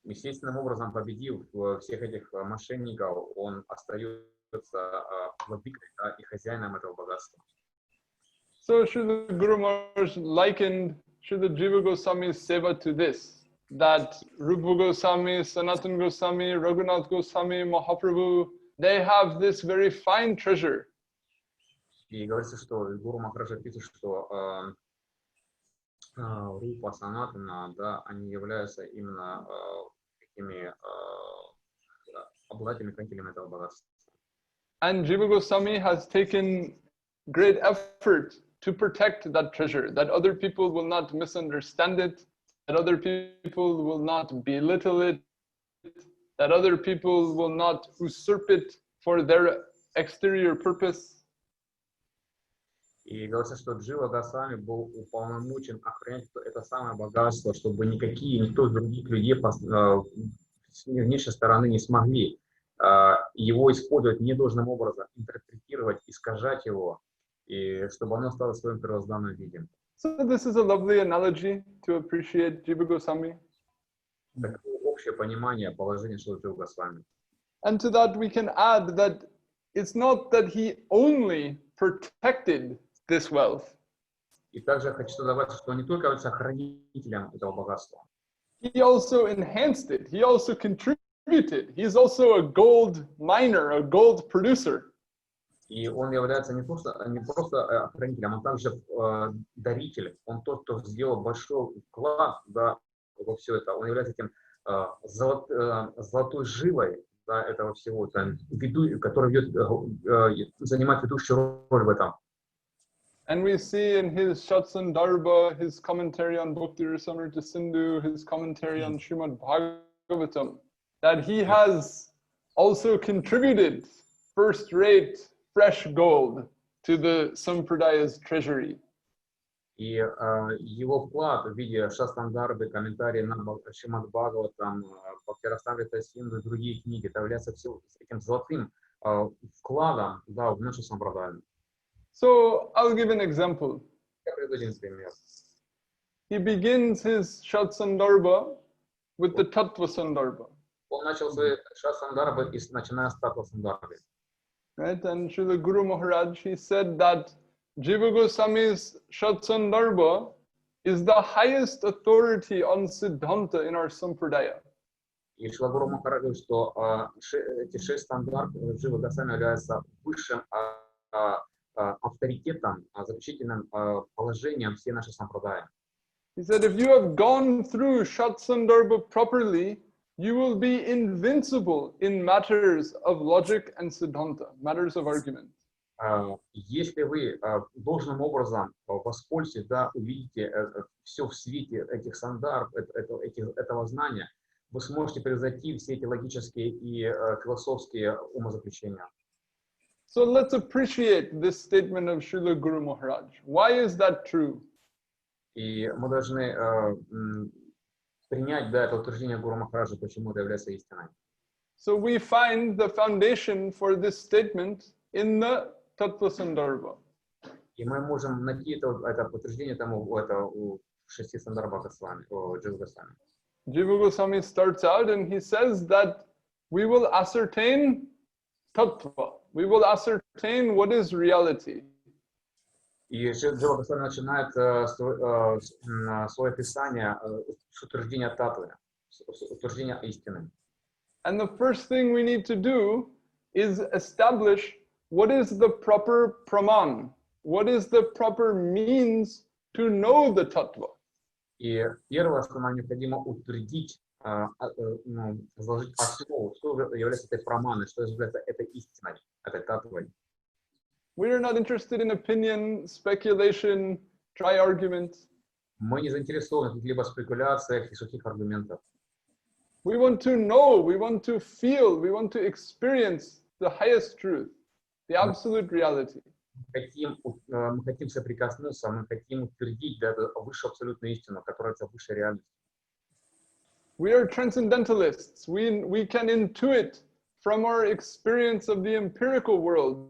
естественным образом, победив всех этих мошенников, он остается владыкой, да, и хозяином этого богатства. So Srila Guru Maharaj likened Srila Jiva Goswami's seva to this, that Rupa Goswami, Sanatana Goswami, Raghunath Goswami, Mahaprabhu, they have this very fine treasure. И говорится, что Гуру Махарадж пишет, что Рупа, Санатана, да, они являются именно такими обладателями, хранителями этого богатства. And Jiva Goswami has taken great effort to protect that treasure, that other people will not misunderstand it, that other people will not belittle it, that other people will not usurp it for their exterior purpose. И говорится, что Джива Госвами был уполномочен охранять это самое богатство, чтобы никто из других людей с внешней стороны не смогли его использовать недолжным образом, интерпретировать, искажать его, и чтобы оно стало в своем первозданном виде. So this is a lovely analogy to appreciate Jiva Goswami. Такое общее понимание положения Шрила Дживы Госвами. And to that we can add that it's not that he only protected this wealth. И также хочу добавить, что он не только является хранителем этого богатства. He also enhanced it. He also contributed. He's also a gold miner, a gold producer. И он является не просто хранителем, он также даритель. Он тот, кто сделал большой вклад, да, во все это. Он является этим золотой жилой, да, этого всего, который занимает ведущую роль в этом. And we see in his Shatsandarbha, his commentary on Bhakti Rasamrita Sindhu, his commentary on Srimad Bhagavatam, that he has also contributed first-rate fresh gold to the Sampradaya's treasury. И его вклад в виде Шастандарды, комментарии на Шримад Бхагаватам, Бхакти Расамрита Синду и другие книги, это является этим золотым вкладом, да, в нашу сампрадаю. So I'll give an example. Я приведу один пример. He begins his Shatsandarbha with the Tattva Sandarbha. Он начал свои Шастандарды, начиная с Татва Сандарбы. Right? And Srila Guru Maharaj, he said that Jiva Goswami's Shatsandarbha is the highest authority on Siddhanta in our Sampradaya. И Шрила Гуру Махарадж говорит, что эти 6 стандартов Джива Госвами являются высшим авторитетом, заключительным положением всей нашей сампрадая. He said, if you have gone through Shatsandarbha properly, you will be invincible in matters of logic and Siddhanta, matters of argument. Если вы должным образом воспользуетесь, да, увидите все в свете этих стандартов, этого знания, вы сможете превзойти все эти логические и философские умозаключения. So let's appreciate this statement of Srila Guru Maharaj. Why is that true? И мы должны принять, да, это утверждение Гуру Махараджа, почему это является истиной. So we find the foundation for this statement in the Tattva Sandarbha. И мы можем найти это подтверждение тому у 6 сандарбах Госвами, Джива Госвами. Jiva Goswami starts out and he says that we will ascertain tattva. We will ascertain what is reality. И Джива Госвами начинает свое писание с утверждения татвы, с утверждения истины. And the first thing we need to do is establish what is the proper praman, what is the proper means to know the tattva. И первое, что нам необходимо утвердить, заложить основу, что является этой праманой, что является этой истиной, этой татвой. We are not interested in opinion, speculation, try arguments. Мы не заинтересованы в каких-либо спекуляциях и сухих аргументах. We want to know, we want to feel, we want to experience the highest truth, the absolute reality. мы хотим соприкоснуться, мы хотим утвердить эту высшую абсолютную истину, которая это высшая реальность. We are transcendentalists. We can intuit from our experience of the empirical world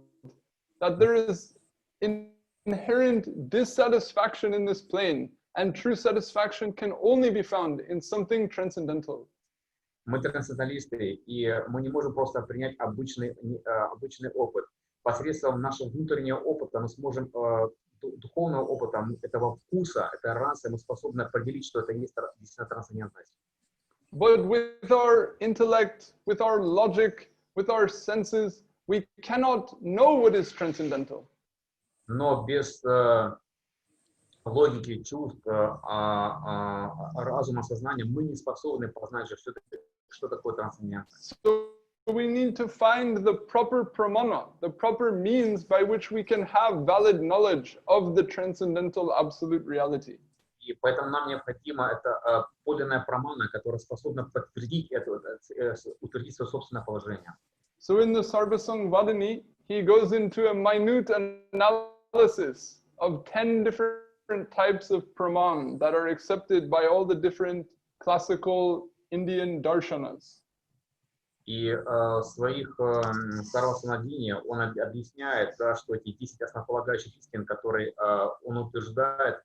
that there is inherent dissatisfaction in this plane, and true satisfaction can only be found in something transcendental. Мы трансценденталисты, и мы не можем просто принять обычный опыт. Посредством нашего внутреннего опыта мы сможем, духовного опыта, этого вкуса, этой расы, мы способны определить, что это есть действительно трансцендентность. But with our intellect, with our logic, with our senses, we cannot know what is transcendental. Но без логики, чувств, разума, сознания мы не способны познать, что такое трансцендентность. So we need to find the proper pramana, the proper means by which we can have valid knowledge of the transcendental absolute reality. И поэтому нам необходимо это подлинная прамана, которая способна подтвердить утвердить свое собственное положение. So in the Sarvasang Vadini, he goes into a minute analysis of 10 different types of praman that are accepted by all the different classical Indian darshanas. И в своих Сарвасанадине он объясняет, да, что эти 10 основополагающих истин, которые он утверждает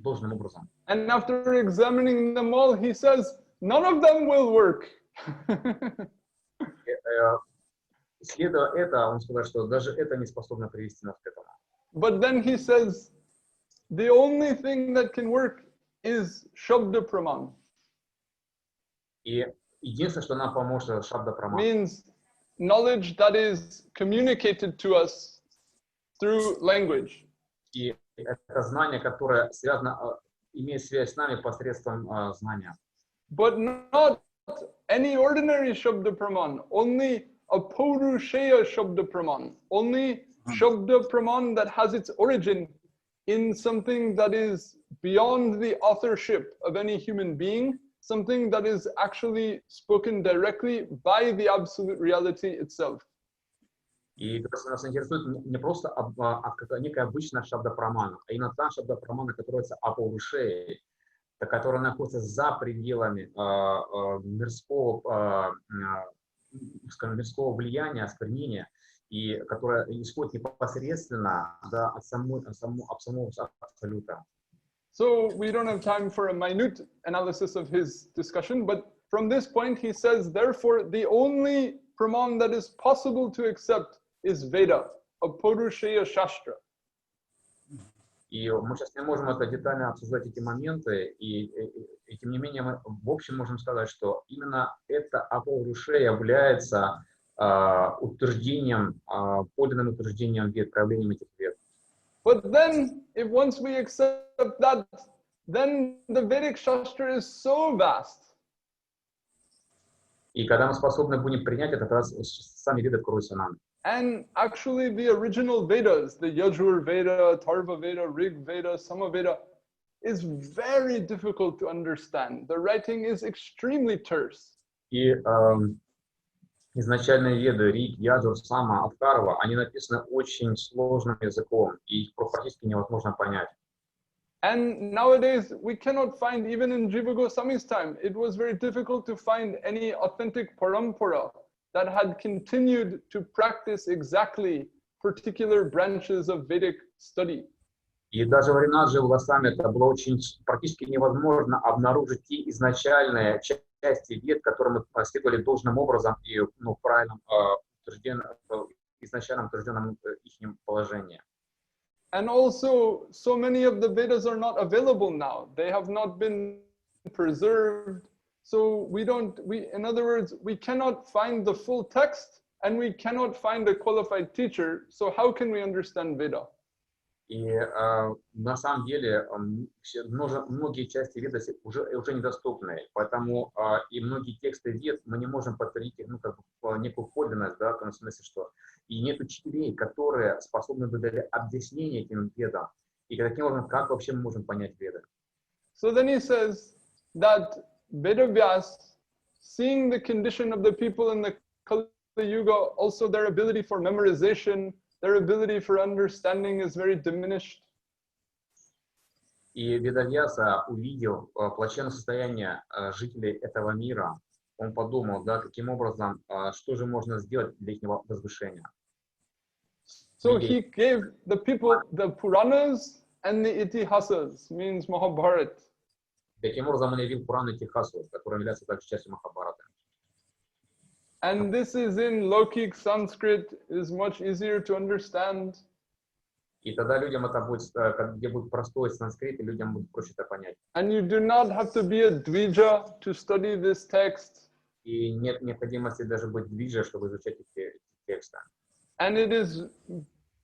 должным образом. And after examining them all, he says, none of them will work. Следуя это, он сказал, что даже это не способно привести нас к этому. But then he says, the only thing that can work is Shabda Praman. И единственное, что нам поможет, это Шабда Праман. Means knowledge that is communicated to us through language. И это знание, которое связано, имеет связь с нами посредством знания. But not any ordinary Shabda Praman, only a Purusheya Shabda Praman, only Shabda Praman that has its origin in something that is beyond the authorship of any human being, something that is actually spoken directly by the absolute reality itself. И нас интересует не просто некая обычная шабда прамана, а именно та шабда прамана, которая является апурушеей, которая находится за пределами мирского влияния, осквернения, и которая исходит непосредственно, да, от самого абсолюта. So we don't have time for a minute analysis of his discussion, but from this point he says, therefore, the only praman that is possible to accept is Veda, a Purusheya Shastra. И мы сейчас не можем это детально обсуждать эти моменты, и тем не менее мы в общем можем сказать, что именно это апурушея является утверждением, подлинным утверждением вед, проявлением этих вед. But then, if once we accept that, then the Vedic Shastra is so vast. И когда мы способны будем принять это, тогда сами веды откроются нам. And actually the original Vedas, the Yajur Veda, Atharva Veda, Rig Veda, Sama Veda, is very difficult to understand. The writing is extremely terse. И изначальные веды, Риг, Яджур, Сама, Атхарва, они написаны очень сложным языком, и их практически невозможно понять. And nowadays, we cannot find, even in Jiva Goswami's time, it was very difficult to find any authentic parampara that had continued to practice exactly particular branches of Vedic study. И даже во времена Дживы Госвами это было очень практически невозможно обнаружить те изначальные части вед, которым мы следовали должным образом и в правильном изначальном утвержденном их положении. And also, so many of the Vedas are not available now. They have not been preserved. So in other words, we cannot find the full text and we cannot find a qualified teacher. So how can we understand Veda? И на самом деле многие части веды уже недоступны, поэтому и многие тексты вед мы не можем подтвердить их, некую подлинность, да, в том смысле, что и нет учителей, которые способны дать объяснение этим ведам. И таким образом, как вообще мы можем понять веды? So then he says that Vedavyas, seeing the condition of the people in the Kali Yuga, also their ability for memorization, their ability for understanding is very diminished. И Ведавьяса увидел плачевное состояние жителей этого мира. Он подумал, да, каким образом, что же можно сделать для их возвышения. So he gave the people the Puranas and the Itihasas, means Mahabharata. Таким образом, он явил Пурану и Тихасу, которые являются также частью Махабхараты. And this is in Lokik Sanskrit, is much easier to understand. И тогда людям это будет, где будет простой санскрит, и людям будет проще это понять. And you do not have to be a Dvija to study this text. И нет необходимости даже быть движа, чтобы изучать эти тексты. And it is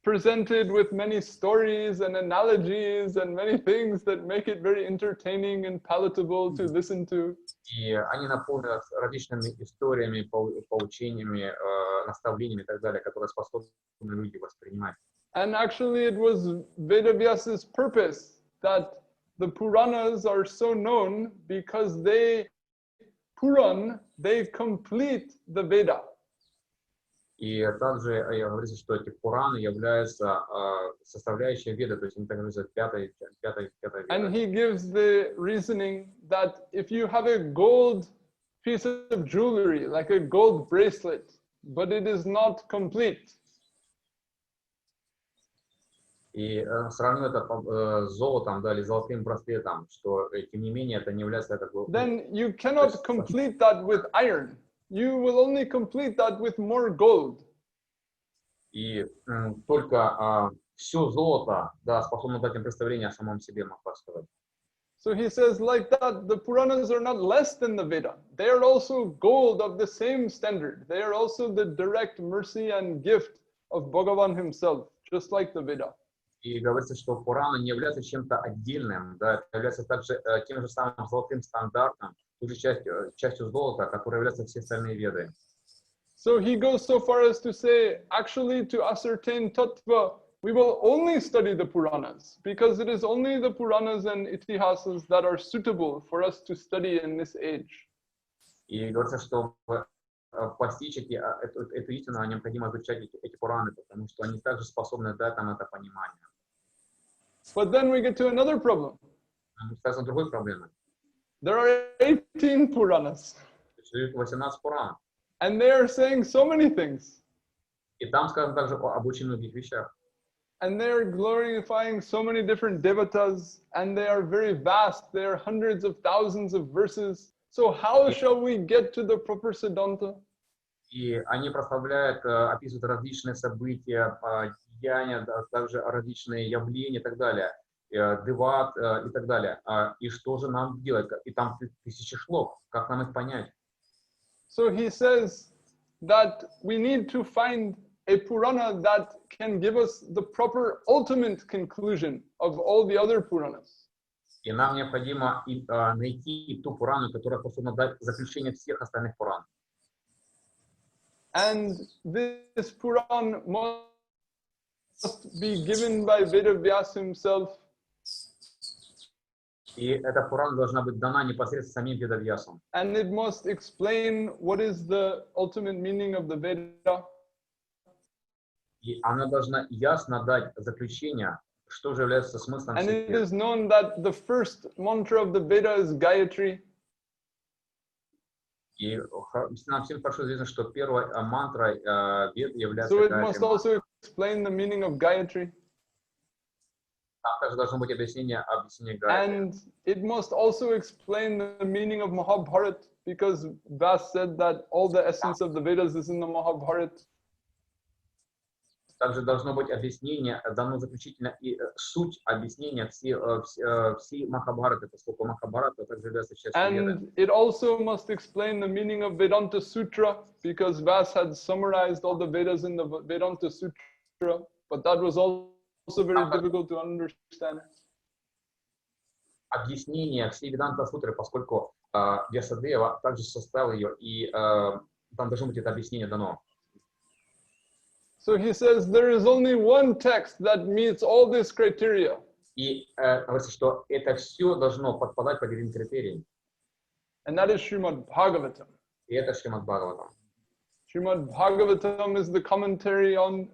presented with many stories and analogies and many things that make it very entertaining and palatable to listen to. И они наполнены различными историями, поучениями, наставлениями и так далее, которые способны люди воспринимать. And actually it was Vedavyasa's purpose that the Puranas are so known because they complete the Veda. И также говорится, что эти Пураны являются составляющей Веды, то есть они так говорят, пятой And Веды. he gives the reasoning that if you have a gold piece of jewelry, like a gold bracelet, but it is not complete, И сравниваю это с золотом, да, или золотым браслетом, что тем не менее это не является такой. then you cannot complete that with iron. You will only complete that with more gold. И только все золото, да, способно дать им представление о самом себе, можно сказать. So he says, like that, the Puranas are not less than the Veda. They are also gold of the same standard. They are also the direct mercy and gift of Bhagavan himself, just like the Veda. И говорится, что Пураны не являются чем-то отдельным, да, это является также тем же самым золотым стандартом, той же частью золота, которой являются все остальные веды. So he goes so far as to say, actually, to ascertain tattva, we will only study the Puranas, because it is only the Puranas and Itihasas that are suitable for us to study in this age. И говорится, что постичь эту истину необходимо изучать эти Пураны, потому что они также способны дать нам это понимание. But then we get to another problem. Связано с другой проблемой. There are 18 Puranas, 18 Пуран. and they are saying so many things. И там сказано также об очень многих вещах. And they are glorifying so many different devatas, and they are very vast. They are hundreds of thousands of verses. So how shall we get to the proper Siddhanta? И они прославляют, описывают различные события, деяния, также различные явления и так далее, деват и так далее. И что же нам делать? И там тысячи шлок. Как нам их понять? So he says that we need to find a Purana that can give us the proper ultimate conclusion of all the other Puranas. И нам необходимо найти ту Пурану, которая способна дать заключение всех остальных Пуран. And this Puran must be given by Vedavyas himself. И эта Пурана должна быть дана непосредственно самим Ведавьясом. And it must explain what is the ultimate meaning of the Veda. И она должна ясно дать заключение, что же является смыслом And it всех вед. is known that the first mantra of the Veda is Gayatri. И нам всем хорошо известно, что первой мантрой вед является So it Гайатри must мантра. also explain the meaning of Gayatri. Там также должно быть объяснение Гайатри. And it must also explain the meaning of Mahabharata, because Vyas said that all the essence of the Vedas is in the Mahabharata. Также должно быть объяснение, дано заключительно и суть объяснения всей Махабхараты, поскольку Махабхарата также является частью Веды. And it also must explain the meaning of Vedanta Sutra, because Vyas had summarized all the Vedas in the Vedanta Sutra, but that was also very difficult to understand. Объяснение всей Веданта Сутры, поскольку Вьясадева также составил ее, и там должно быть это объяснение дано. So he says there is only one text that meets all these criteria. И говорится, что это все должно подпадать под один критерий. And that is Srimad Bhagavatam. И это Шримад Бхагаватам. Srimad Bhagavatam is the commentary on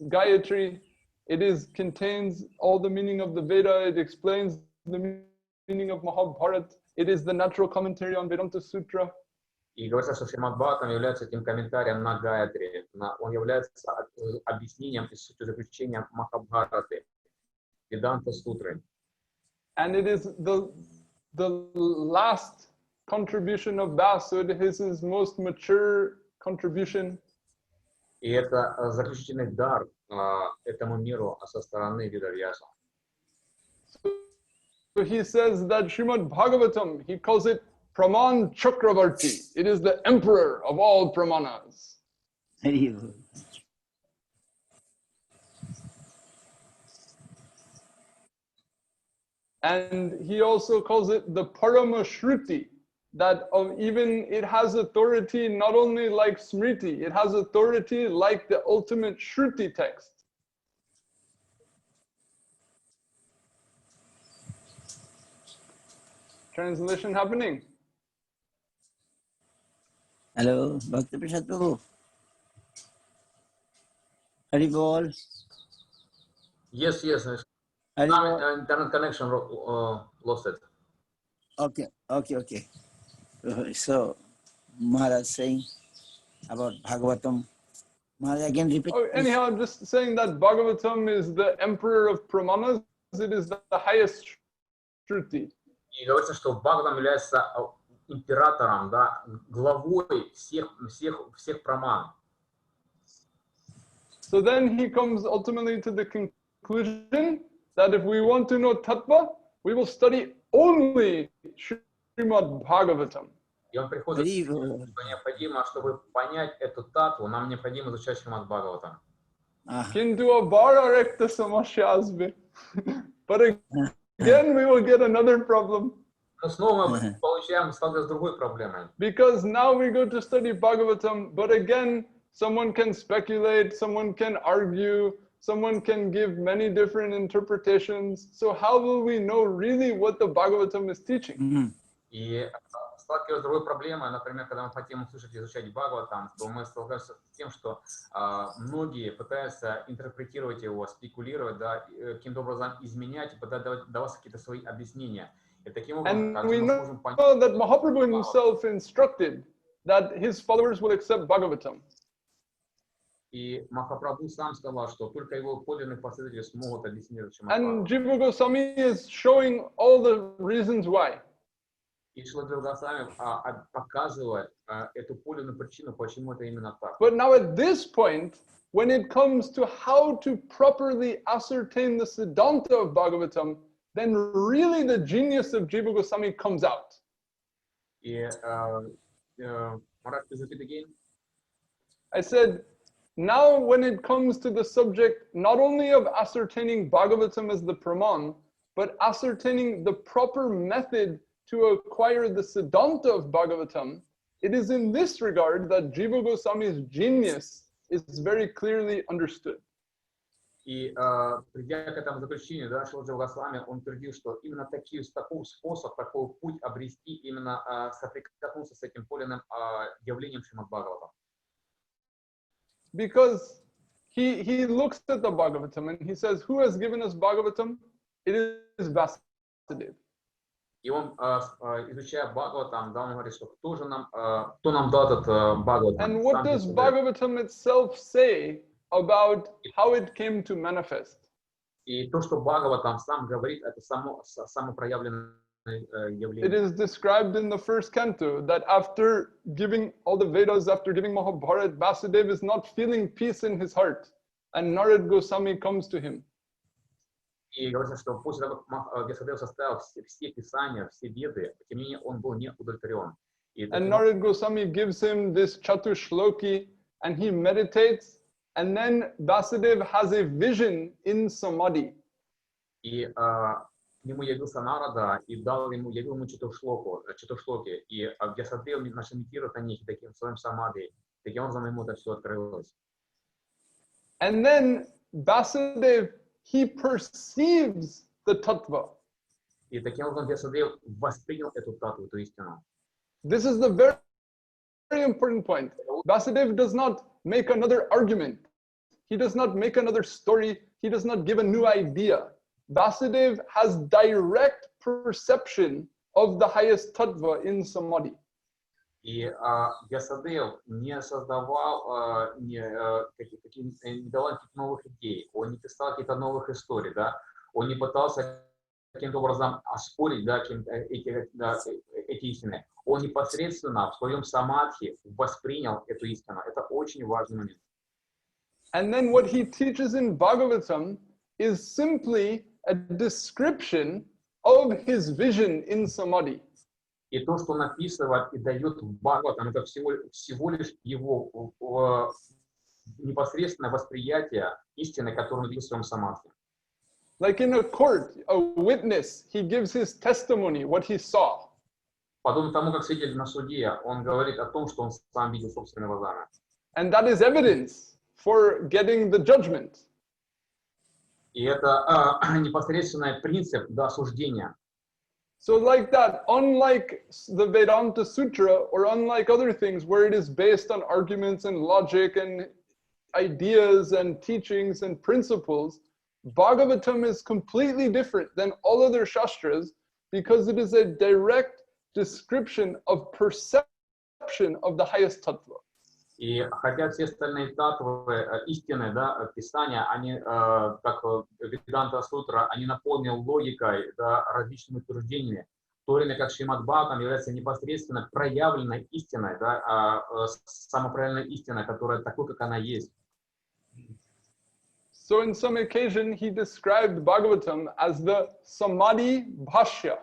Gayatri. It contains all the meaning of the Veda. It explains the meaning of Mahabharata. It is the natural commentary on Vedanta Sutra. И говорится, что Шримад Бхагаватам является этим комментарием на Гайатри. Он является объяснением и сутью заключением Махабхараты, Веданта Сутры. And it is the last contribution of Vyasa, so it is his most mature contribution. И это заключительный дар этому миру со стороны Ведавьяса. So he says that Srimad Bhagavatam, he calls it Praman Chakravarti. It is the emperor of all Pramanas. And he also calls it the Parama Shruti, that even it has authority not only like Smriti, it has authority like the ultimate Shruti text. Translation happening. Hello, Bhakti Prasad Prabhu. Hari Bol. Yes. Hari Bol. Internet connection lost it. Okay. So, Maharaj saying about Bhagavatam. Maharaj again repeat. Oh, anyhow, I'm just saying that Bhagavatam is the emperor of Pramanas. It is the highest Shruti. И говорится, что Бхагаватам является императором, да, главой всех праман. So then he comes ultimately to the conclusion that if we want to know Tattva, we will study only Srimad Bhagavatam. И он приходит, что необходимо, чтобы понять эту татву, нам необходимо изучать Шримад Бхагаватам. Kintu abara rekta samasya asbe. But again, we will get another problem. Но снова мы сталкиваемся с другой проблемой. Because now we go to study Bhagavatam, but again, someone can speculate, someone can argue, someone can give many different interpretations. So how will we know really what the Bhagavatam is teaching? И сталкиваемся с другой проблемой, например, когда мы хотим услышать и изучать Бхагаватам, то мы сталкиваемся с тем, что многие пытаются интерпретировать его, спекулировать, да, каким-то образом изменять и давать какие-то свои объяснения. И таким образом, And we know that Mahaprabhu himself instructed that his followers will accept Bhagavatam. И Махапрабху сам сказал, что только его подлинные последователи смогут объяснить And Jiva Goswami is showing all the reasons why. И Шрила Джива Госвами показывает эту подлинную причину, почему это именно так. But now at this point, when it comes to how to properly ascertain the Siddhanta of Bhagavatam, then really the genius of Jiva Goswami comes out. И Maharaj, please repeat again. I said, now when it comes to the subject not only of ascertaining Bhagavatam as the Praman, but ascertaining the proper method to acquire the Siddhanta of Bhagavatam, it is in this regard that Jiva Goswami's genius is very clearly understood. И придя к этому заключению, да, Шрила Джива Госвами, он утвердил, что именно такой способ, такой путь обрести, именно соприкоснуться с этим подлинным явлением Шримад Бхагаватам. Because he looks at the Bhagavatam and he says, who has given us Bhagavatam? It is Vasudev. И он, изучая Бхагаватам, да, он говорит, что кто нам дал этот Бхагаватам? And what does Bhagavatam itself say about how it came to manifest? И то, что Бхагаватам сам говорит, это само проявленное явление. It is described in the first canto that after giving all the Vedas, after giving Mahabharata, Vasudev is not feeling peace in his heart, and Narad Goswami comes to him. И говорится, что после того, как Васудев составил все писания, все веды, тем не менее он был не удовлетворен. And Narad Goswami gives him this Chatushloki, and he meditates, and then Vasudev has a vision in Samadhi. И к нему явился Нарада и явил ему Чатушлоки, и Васудев начал медитировать на них, таким в своем самадхи, таким образом ему это все открылось. And then Vasudev, he perceives the tattva. И таким образом Васудев воспринял эту татву, эту истину. This is the very important point. Vasudev does not make another argument. He does not make another story. He does not give a new idea. Vasudev has direct perception of the highest tattva in samadhi. И Вьясадев не создавал, не давал каких-то новых идей, он не писал каких-то новых историй, да, он не пытался каким-то образом оспорить, да, эти истины. Он непосредственно в своем самадхи воспринял эту истину. Это очень важный момент. And then what he teaches in Bhagavatam is simply a description of his vision in samadhi. И то, что он описывает и дает в Бхагаватам, это всего лишь его непосредственное восприятие истины, которую он видел в своем самадхи. Like in a court, a witness, he gives his testimony, what he saw. Подобно тому, как свидетель на суде, он говорит о том, что он сам видел собственными глазами. And that is evidence for getting the judgment. И это непосредственный принцип осуждения. So like that, unlike the Vedanta Sutra or unlike other things where it is based on arguments and logic and ideas and teachings and principles, Bhagavatam is completely different than all other Shastras because it is a direct description of perception of the highest tattva. И хотя все остальные татвы, истины, да, Писания, они, как Веданта Сутра, они наполнены логикой, да, различными утверждениями, в то время как Шримад Бхагаватам является непосредственно проявленной истиной, да, самопроявленной истиной, которая такой, как она есть. So in some occasion, he described Bhagavatam as the Samadhi Bhashya.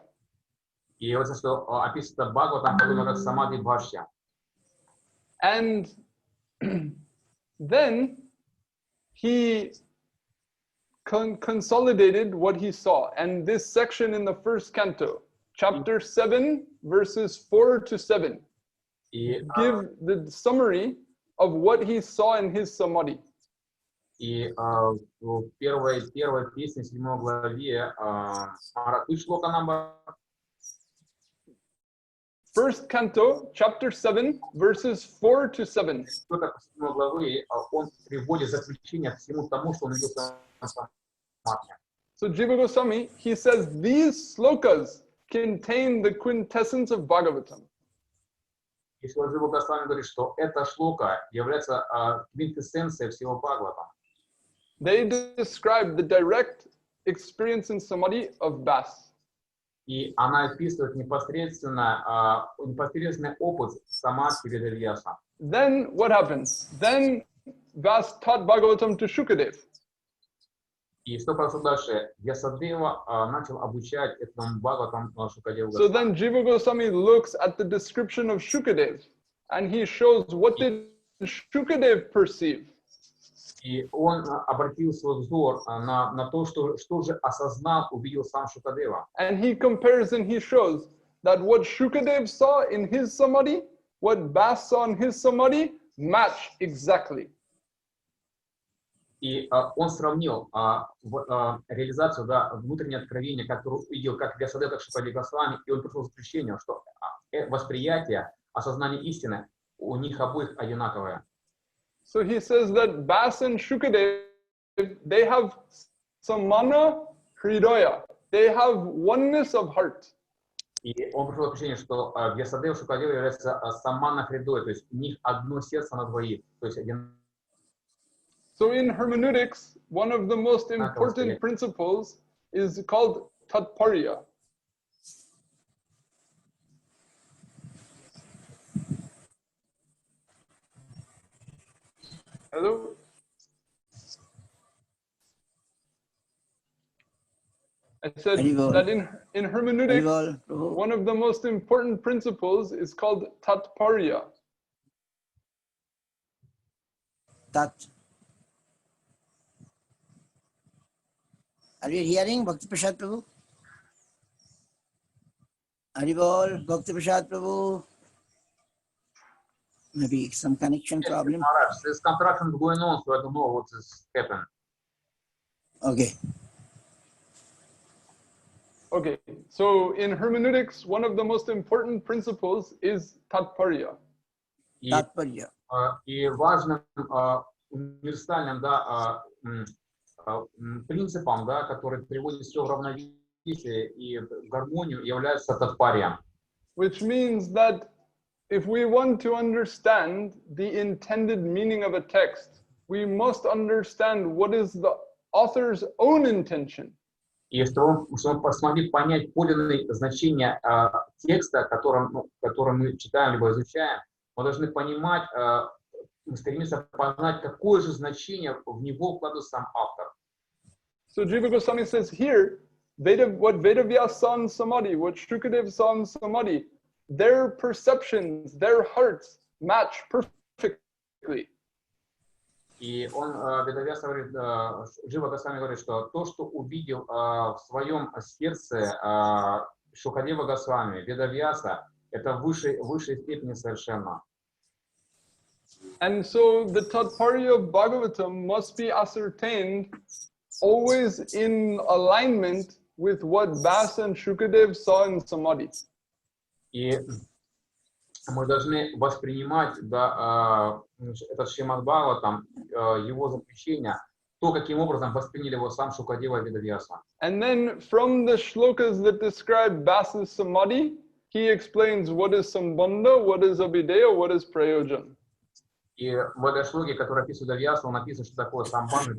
И вот что описывается Бхагаватам, подобно как Самадhi Бхашья. And then he consolidated what he saw. And this section in the first canto, chapter 7, verses 4 to 7, give the summary of what he saw in his samadhi. И в первой песне, 7 главе, шлока number? First canto, chapter 7, verses 4 to 7. Главы, он приводит заключение к всему тому, что он видел в самадхи. So Jiva Goswami, he says these slokas contain the quintessence of Bhagavatam. И Srila Jiva Goswami говорит, что эта шлока является квинтэссенцией всего Бхагавата. They describe the direct experience in samadhi of Vas. И она описывает непосредственный опыт самадхи Ведавьяса. Then what happens? Then Vas taught Bhagavatam to Shukadev. И что произошло дальше? Вьясадева начал обучать этому Бхагаватам Шукадеву. So then Jiva Goswami looks at the description of Shukadev and he shows what did Shukadev perceive. И он обратил свой взор на то, что же осознал, увидел сам Шукадева. And he compares and he shows that what Shukadev saw in his samadhi, what Vas saw in his samadhi, match exactly. И он сравнил реализацию, да, внутреннее откровение, которое увидел как Вьясадев, так и Шукадев Госвами, и он пришел к заключению, что восприятие, осознание истины у них обоих одинаковое. So he says that Vas and Shukadev, they have samana hridaya. They have oneness of heart. И он пришел к заключению, что Вьясадев и Шукадев являются самана хридой, то есть у них одно сердце на двоих, то есть один. So in hermeneutics, one of the most important principles is called tatparya. Hello? I said that in hermeneutics, one of the most important principles is called tatparya. Tat. Are you hearing, Bhakti Prasad Prabhu? Haribol, Bhakti Prasad Prabhu. Maybe some connection problem. There's contraction going on, so I don't know what is happening. Okay. Okay, so in hermeneutics, one of the most important principles is tatparya. Tatparya. И важным универсальным, да, принципом, да, который приводит все в равновесие и в гармонию, является татпарья. Which means that if we want to understand the intended meaning of a text, we must understand what is the author's own intention. И чтобы мы смогли понять подлинное значение текста, который мы читаем либо изучаем, мы должны понимать, мы стремимся познать, какое же значение в него вкладывает сам автор. So Jiva Goswami says here, what Vedavyas saw in Samadhi, what Shukadev saw in Samadhi, their perceptions, their hearts match perfectly. И он, Ведавьяса говорит, Джива Госвами говорит, что то, что увидел в своем сердце Шукадева Госвами, Ведавьяса, это в высшей степени совершенно. And so the Tatparya of Bhagavatam must be ascertained always in alignment with what Vyasa and Shukadev saw in Samadhi. И мы должны воспринимать, да, этот Шримад Бхагаватам, его заключение, то, каким образом восприняли его сам Шукадева и Ведавьяса. And then from the shlokas that describe Vyasa's Samadhi, he explains what is Sambandha, what is Abhideya, what is Prayojan. И в этой шлоке, который описывает Ведавьяса, он написано, что такое самбандха.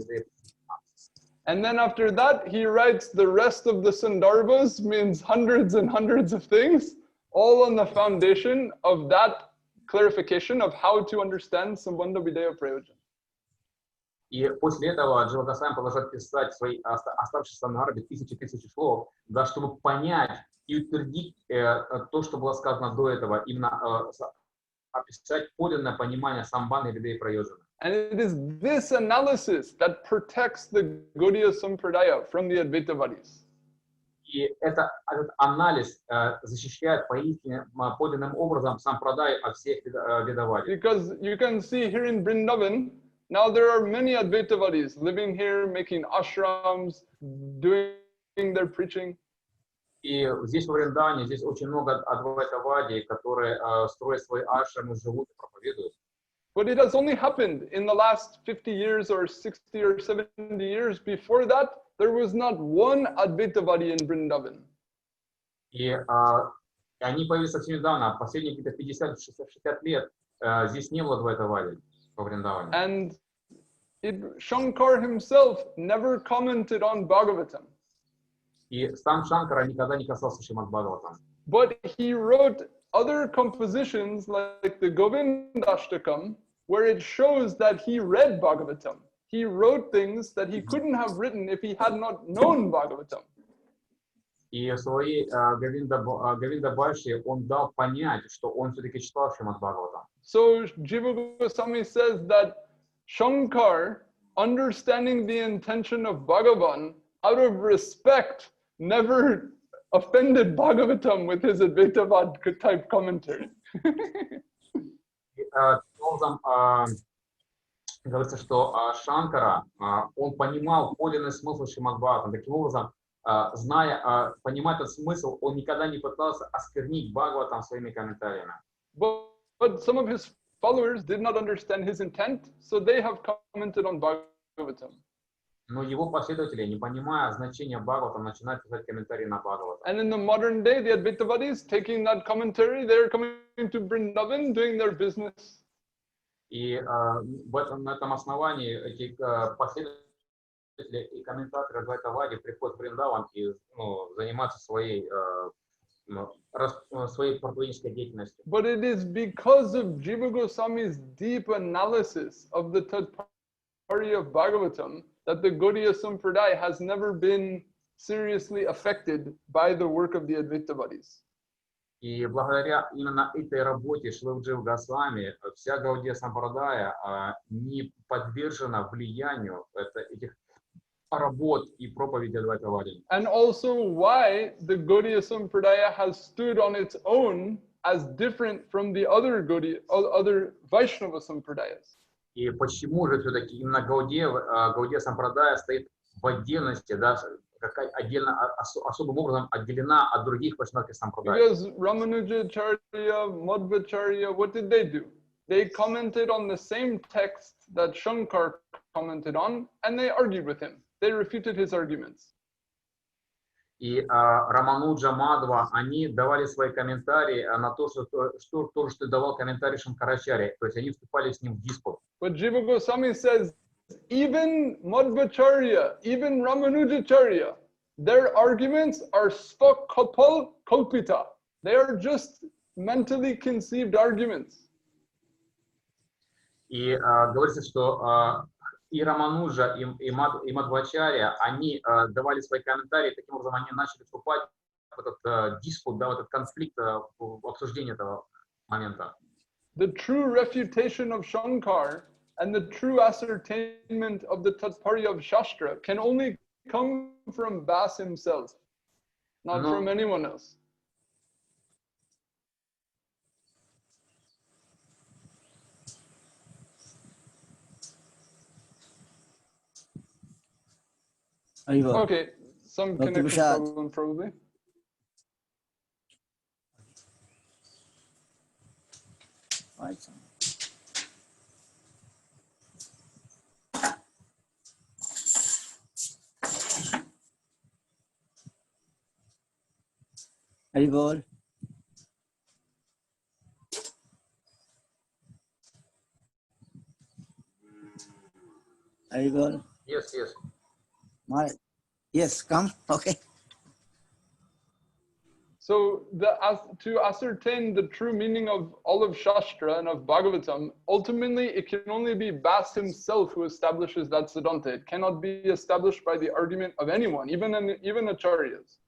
And then after that, he writes the rest of the Sandarbhas, means hundreds and hundreds of things, all on the foundation of that clarification of how to understand Sambandha Videya Prayojan. И после этого Джива Госвами продолжает писать свои оставшиеся сандарбы тысячи слов, да, чтобы понять и утвердить то, что было сказано до этого, именно описать подлинное понимание самбандхи Videya Prayojan. And it is this analysis that protects the Gaudiya Sampradaya from the Advaitavadis. И этот анализ защищает поистине подлинным образом сампрадаю от всех ведавадий. Because you can see here in Vrindavan, now there are many Advaitavadis living here, making ashrams, doing their preaching. И здесь в Вриндаване, здесь очень много адвайтавадий, которые строят свои ашрамы, живут и проповедуют. But it has only happened in the last 50 years or 60 or 70 years. Before that, there was not one Advaitavadi in Vrindavan. И они появились совсем недавно, последние где-то 50-60 лет здесь не было адвайтавади во Вриндаване. And Shankar himself never commented on Bhagavatam. И сам Шанкара никогда не касался Шримад Бхагаватам. But he wrote other compositions like the Govindashtakam, where it shows that he read Bhagavatam. He wrote things that he couldn't have written if he had not known Bhagavatam. И в своей Говинда Бхаши он дал понять, что он все-таки читал Шримад Бхагаватам. So Jiva Goswami says that Shankar, understanding the intention of Bhagavan, out of respect, never offended Bhagavatam with his Advaitavad type commentary. Говорится, что Шанкара, он понимал подлинный смысл Шримад Бхагаватам. Таким образом, понимая этот смысл, он никогда не пытался осквернить Бхагаватам своими комментариями. But some of his followers did not understand his intent, so they have commented on Bhagavatam. Но его последователи, не понимая значения Бхагаватам, начинают писать комментарии на Бхагаватам. And in the modern day, the Advaitavadis, taking that commentary, they're coming to Vrindavan, doing their business. И на этом основании эти последователи и комментаторы Адвайтавади приходят в Вриндаван и занимаются своей проповеднической деятельностью. But it is because of Jiva Goswami's deep analysis of the Tatparya of Bhagavatam that the Gaudiya Sampradaya has never been seriously affected by the work of the Advaitavadis. И благодаря именно этой работе Шрилы Дживы Госвами вся Гаудия Сампрадая не подвержена влиянию этих работ и проповедей Адвайтавади. And also why the Gaudiya Sampradaya has stood on its own as different from the other Vaishnava Sampradayas. И почему же все-таки именно Гаудия Сампрадая стоит в отдельности, да, особым образом отделена от других вайшнавских сампрадай? Because Ramanujacharya, Madhvacharya, what did they do? they commented on the same text that Shankar commented on, and they argued with him. They refuted his arguments. И Рамануджа, Мадва, они давали свои комментарии на то, что давал комментарий Шанкарачарья. То есть они вступали с ним в диспут. But Jiva Goswami says, even Madhvacharya, even Ramanujacharya, their arguments are svakapal kalpita. They are just mentally conceived arguments. И говорится, что и Рамануджа, и Мадхвачарья, они давали свои комментарии, таким образом они начали вступать в этот диспут, да, в этот конфликт, в обсуждении этого момента. The true refutation of Shankar and the true ascertainment of the Tatparya of Shastra can only come from Vas himself, not from anyone else. Okay, some connection problem probably. Haribol. Haribol. Yes, yes. Yes, come. Okay. So to ascertain the true meaning of all of Shastra and of Bhagavatam, ultimately it can only be Vas himself who establishes that Siddhanta. It cannot be established by the argument of anyone, even Acharyas.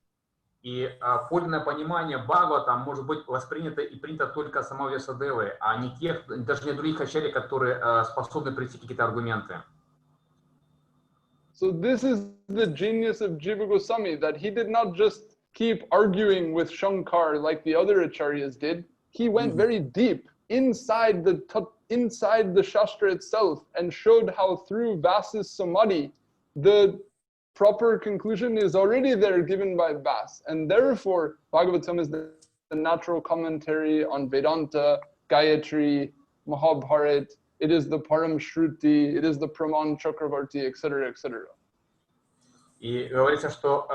И подлинное понимание Бхагавата может быть воспринято и принято только самого Вьясадевы, а не тех, даже не других ачарьи, которые способны прийти какие-то аргументы. So this is the genius of Jiva Goswami, that he did not just keep arguing with Shankar like the other acharyas did. He went very deep inside the Shastra itself and showed how through Vas's samadhi, the proper conclusion is already there given by Vas. And therefore, Bhagavatam is the natural commentary on Vedanta, Gayatri, Mahabharat. It is the Param Shruti, it is the Praman Chakravarti, etc., etc. И говорится, что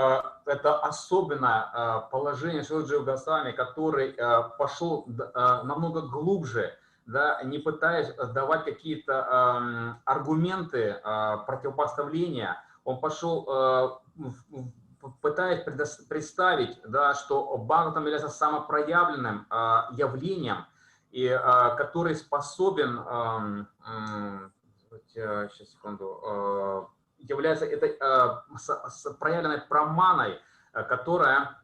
это особенное положение Шрила Дживы Госвами, который пошел намного глубже, да, не пытаясь давать какие-то аргументы противопоставления. Он пошел, пытаясь представить, да, что Бхагаватам является самопроявленным явлением, и который способен, сейчас, секунду, является этой проявленной праманой, которая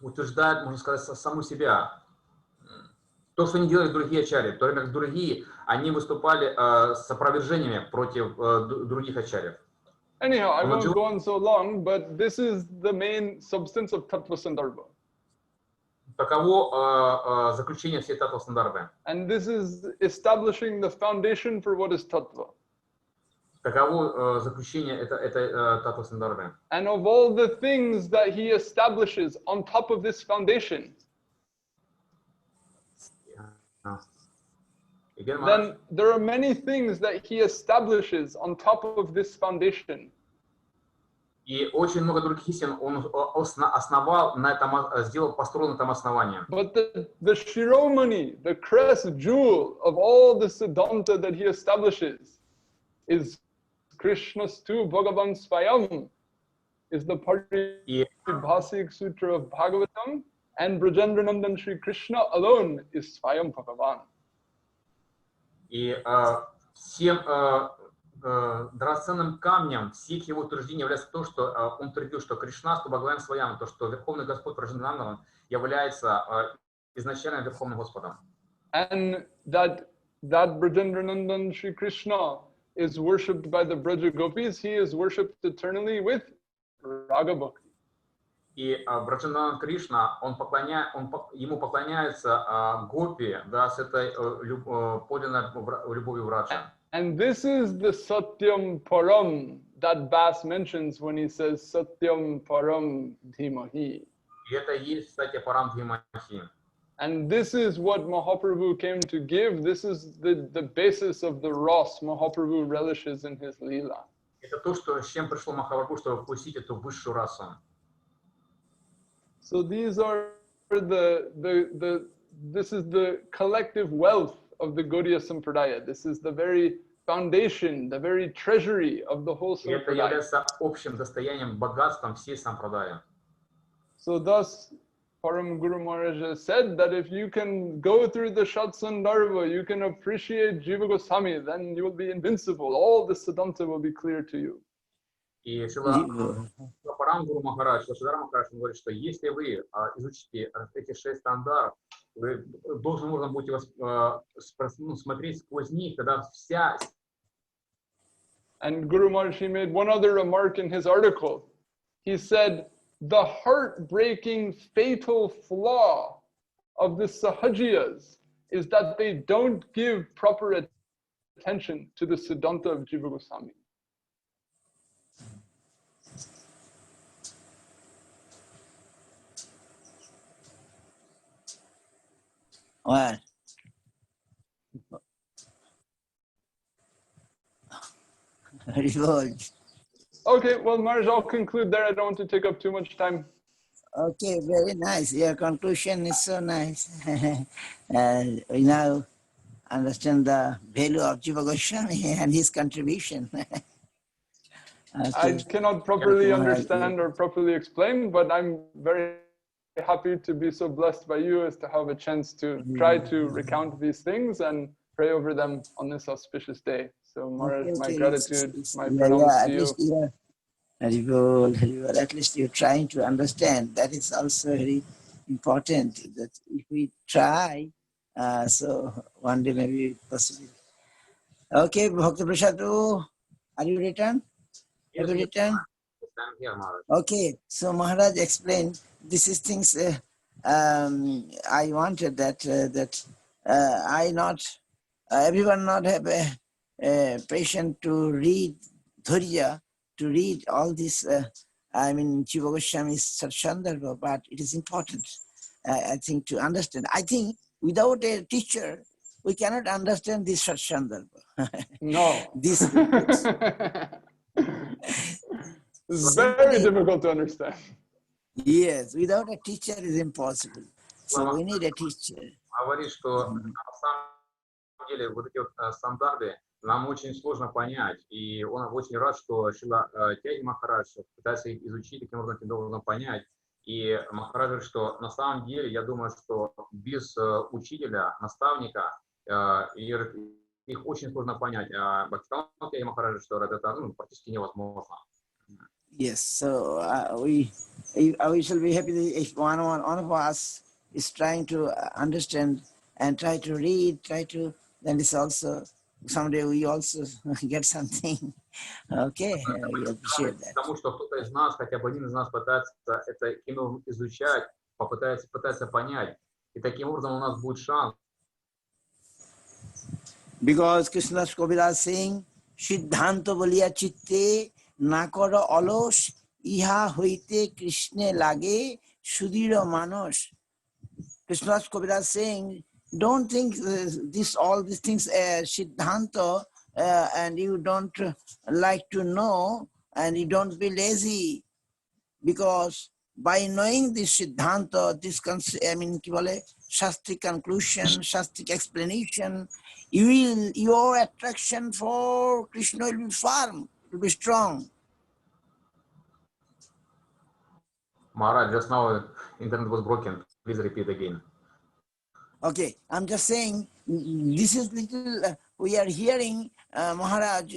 утверждает, можно сказать, саму себя. То, что не делают другие ачарьи, в то время как другие, они выступали с опровержениями против других ачарьев. Anyhow, I won't go on so long, but this is the main substance of Tattva Sandarbha. Таково заключение всей Tattva Sandarbha. And this is establishing the foundation for what is Tattva. Таково заключение этой Tattva Sandarbha. And of all the things that he establishes on top of this foundation, then there are many things that he establishes on top of this foundation. И очень много других истин он основал на этом, сделал, построил на этом основании. But the Shiromani, the crest jewel of all the Siddhanta that he establishes is Krishnastu Bhagavan Swayam, is the Paribhasik Sutra of Bhagavatam, and Brajendranandan Sri Krishna alone is Swayam Bhagavan. И всем драгоценным камнем всех его утверждений является то, что он твердил, что Кришнасту Бхагаван Сваям, то, что Верховный Господь Браджанандан является изначально Верховным Господом. And that Brajendranandan Sri Krishna is worshipped by the Braja Gopis, he is worshipped eternally with Raga Bhakti. И Браджанандан Кришна, ему поклоняются гопи, да, с этой подлинной любовью Враджа. And this is the Satyam Param that Vas mentions when he says Satyam Param Dhimahi. И это есть, кстати, Парам Дхимахи. And this is what Mahaprabhu came to give. This is the basis of the ras Mahaprabhu relishes in his Leela. Это то, что, с чем пришел Махапрабху, чтобы вкусить эту высшую расу. So these are this is the collective wealth of the Gaudiya Sampradaya. This is the very foundation, the very treasury of the whole И это Sampradaya. является общим достоянием, богатством всей сампрадая. So thus, Param Guru Maharaj said that if you can go through the Shatsandarbha, you can appreciate Jiva Goswami, then you will be invincible. All the Siddhanta will be clear to you. И Шрила Парам Гуру Махарадж, Шрила Махарадж говорит, что если вы изучите эти 6 стандарт, вы можно будете смотреть сквозь них, тогда вся... And Guru Maharaj, he made one other remark in his article. He said, the heartbreaking, fatal flaw of the Sahajiyas is that they don't give proper attention to the Siddhanta of Jiva Goswami. What? Very good. Okay, well, Maharaj, I'll conclude there. I don't want to take up too much time. Okay, very nice. Your conclusion is so nice. We now understand the value of Jiva Goswami and his contribution. I cannot properly understand or properly explain, but I'm very happy to be so blessed by you as to have a chance to try to recount these things and pray over them on this auspicious day. So, Maharaj, my gratitude, my pranams to you. At least you're trying to understand. That is also very important. That if we try, so one day maybe possible. Okay, Bhakti Prasadu, are you returned? Have you returned? Okay, so Maharaj explained. This is things I wanted that everyone not have a patient to read Dhurya, to read all this, Jiva Goswami's Sachchidananda, but it is important, I think, to understand. I think without a teacher, we cannot understand this Sachchidananda. No. This it's very difficult to understand. Yes, without a teacher it is impossible. So we need a teacher. Говорит, что на самом деле вот эти вот стандарты нам очень сложно понять, и он очень рад, что Шрила Тяги Махарадж пытается их изучить, таким образом их должно понять. И Махарадж говорит, что на самом деле, я думаю, что без учителя, наставника, их очень сложно понять. А Бхактивинод Тяги Махарадж, что это практически невозможно. Yes, so we shall be happy if one of us is trying to understand and try to read, then it's also, someday we also get something. Okay, we appreciate that. Потому что кто-то из нас, хотя бы один из нас пытается это кино изучать, пытается понять, и таким образом у нас будет шанс. Because Krishna Kaviraj saying, Siddhanta boliya chitte nakara alos iha hoite Krishna lage sudhira manos. Krishna Kaviraj saying, don't think all these things Siddhanta and you don't like to know and you don't be lazy, because by knowing this Siddhanta, this Shastric conclusion, Shastric explanation, your attraction for Krishna will be firm, will be strong. Maharaj, just now internet was broken. Please repeat again. Okay, I'm just saying, this is little, we are hearing Maharaj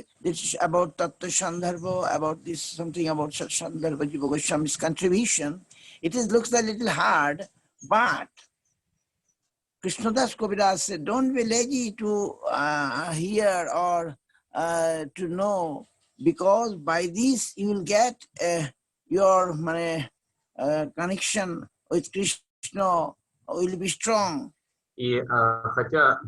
about Tattva Sandarbha, about this, something about Sandarbha, Jiva Goswami's contribution. It looks a little hard, but Krishnadas Kaviraj said, don't be lazy to hear or to know, because by this you will get your connection with Krishna will be strong. И хотя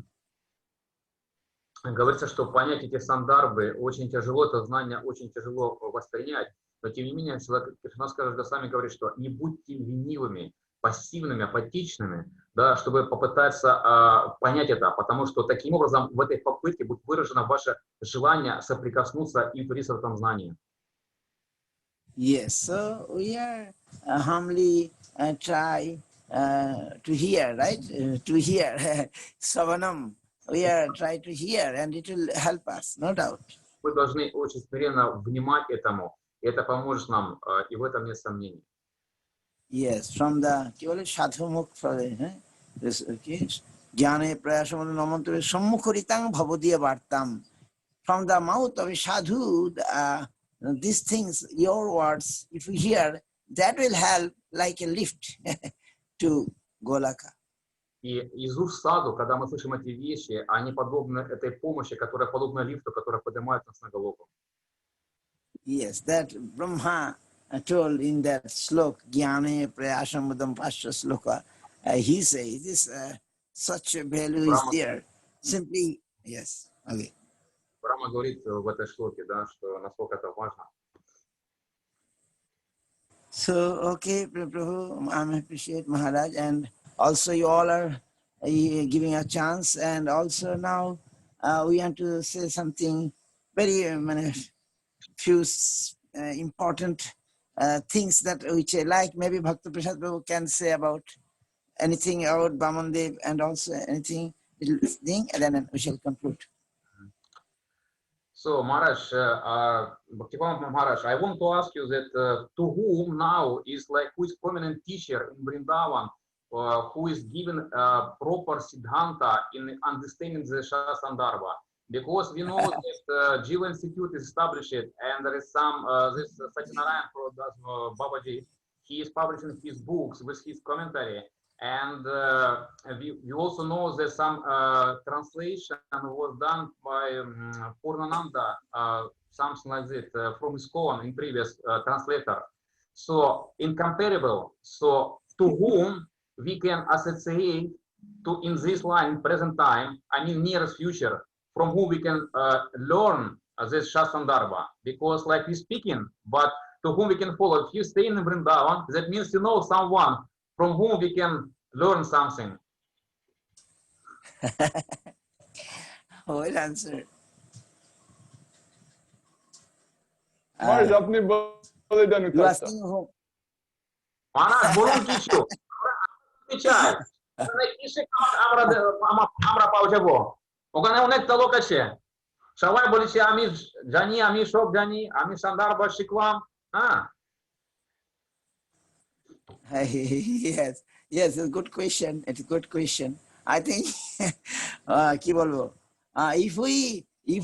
говорится, что понять эти сандarbы очень тяжело, это знание очень тяжело воспринять, но тем не менее, Кришна Госвами говорит, что не будьте ленивыми, пассивными, апатичными, да, чтобы попытаться понять это, потому что таким образом в этой попытке будет выражено ваше желание соприкоснуться и утвердиться в этом знании. Yes, so we are humbly try to hear, right? To hear Savanam. We are try to hear, and it will help us, no doubt. Вы должны очень смиренно внимать этому, и это поможет нам, и в этом нет сомнений. Yes, from the Sadhumukh, this Jnane Prayasamana Namanture Sammukharitam Bhavadiya Vartam. From the mouth of a sadhu, these things, your words, if you hear, that will help like a lift to Golaka. И из уст саду, когда мы слышим эти вещи, они подобны этой помощи, которая подобна лифту, которая поднимает нас на Голоку. Yes, that Brahma told in that slok, Jnane Prayasamadam Pascha Sloka, he says, this such a value is there. Simply, yes, okay. Брахма говорит в этой шлоке, да, что насколько это важно. So, okay, Prabhu, I appreciate Maharaj, and also you all are giving a chance, and also now we want to say something very few important things that which I like. Maybe Bhakti Prasad Prabhu can say about anything about Vamanadev and also anything, little thing, and then we shall conclude. So, Maharaj, Bhaktivedanta Maharaj, I want to ask you that to whom now is like, who is prominent teacher in Vrindavan, who is given proper Siddhanta in understanding the Shasandarbha? Because we know that Jiva Institute is established, and there is some, this Sachchidananda Babaji, he is publishing his books with his commentary. And we also know that some translation was done by Purnananda, something like that, from ISKCON in previous translator. So incomparable. So to whom we can associate to in this line, present time, I mean nearest future, from whom we can learn this Shasandarbha. Because like we speaking, but to whom we can follow. If you stay in Vrindavan, that means you know someone from whom we can learn something. Well answered. Maharaj, apni bole denu You asking who? Maharaj, bolun kichu. Отвечай. Напиши আমরা পাও যাব। ওখানে অনেক লোক আছে। সবাই বলেছে আমি জানি, আমি সব জানি, আমি সন্দার্ভ শিখলাম, হ্যাঁ? Yes, yes, it's a good question. It's a good question. I think, কি বলবো? If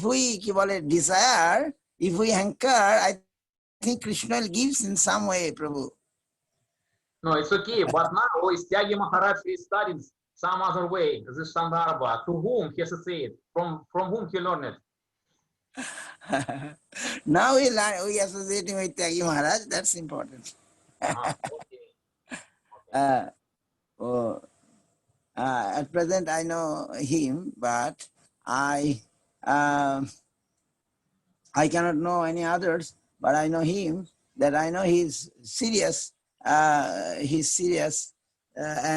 we কি বলে desire, if we hanker, I think Krishna will gives in some way, Prabhu. No, it's okay, but now Istyagy Maharaj is studying some other way, this Sandarbha, to whom he associated, from whom he learned it. Now we associating with Tyagi Maharaj, that's important. Okay. At present I know him, but I cannot know any others, but I know him, that I know he's serious,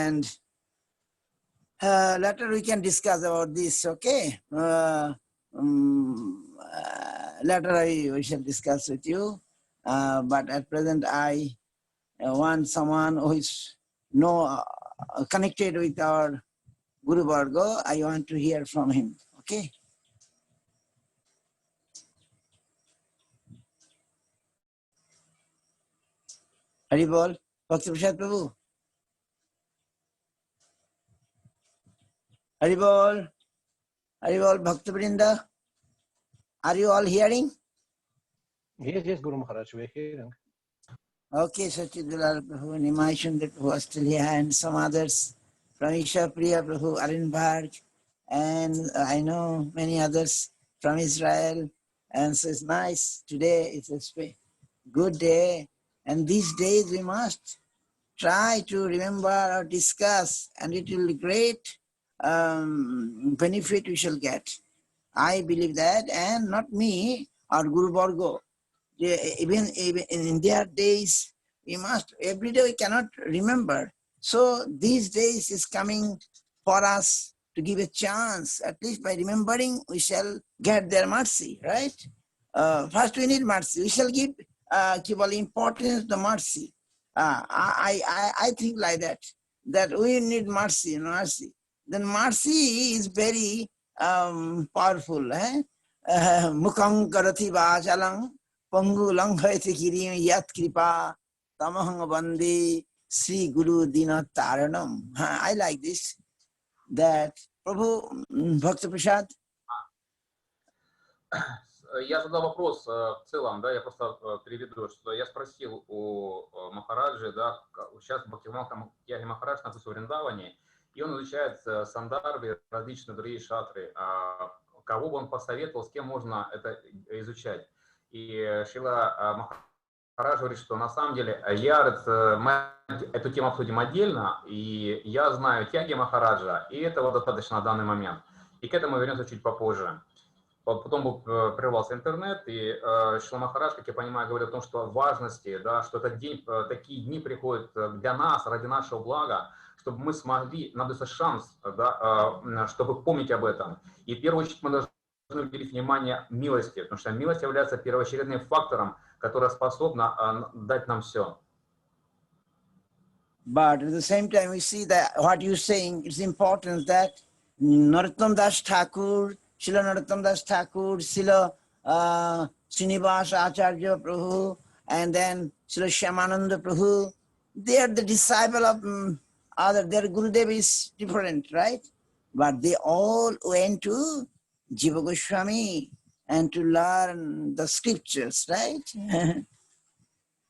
and later we can discuss about this, okay? Later we shall discuss with you, but at present I want someone who is connected with our Guru Varga. I want to hear from him, okay? Hari Bol, Bhakti Prasad Prabhu. Hari Bol, Bhakti Vrinda. Are you all hearing? Yes, Guru Maharaj, we're hearing. Okay, Sachchidananda Prabhu, Nimai Sundar Prabhu, Australia, and some others from Isha Priya Prabhu, Arinbharg, and I know many others from Israel. And so it's nice. Today it's a good day. And these days we must try to remember or discuss, and it will be great benefit we shall get. I believe that, and not me, our Guru Varga. Even in their days, we must, every day we cannot remember, So these days is coming for us to give a chance. At least by remembering, we shall get their mercy, right? First, we need mercy. We shall give importance to mercy. I think like that. That we need mercy, mercy. Then mercy is very powerful. Mukang karati vachalang pangu langhayati kirim yat kripa tamahang bandi Sri Guru Dina Taranam. I like this. That Prabhu Bhakti Prasad. Я задал вопрос в целом, да, я просто переведу, что я спросил у Махараджи, да, сейчас Бхактивинод Махарадж находится в Вриндаване, и он изучает сандарбы, различные другие шатры. Кого бы он посоветовал, с кем можно это изучать? И Шрила Махарадж говорит, что на самом деле мы эту тему обсудим отдельно, и я знаю тяги Махараджа, и этого достаточно на данный момент. И к этому вернемся чуть попозже. Потом прервался интернет, и Шрила Махарадж, как я понимаю, говорил о том, что важности, да, что этот день, такие дни приходят для нас, ради нашего блага, чтобы мы смогли, нам дается шанс, да, чтобы помнить об этом. И в первую очередь мы должны уделить внимание милости, потому что милость является первоочередным фактором, который способна дать нам все. But at the same time, we see that what you're saying, it's important that Narottam Das Thakur, Srila Narottam Das Thakur, Srila Srinivasa Acharya Prabhu, and then Srila Shyamananda Prabhu, they are the disciple of their Gurudev is different, right? But they all went to Jiva Goswami and to learn the scriptures, right?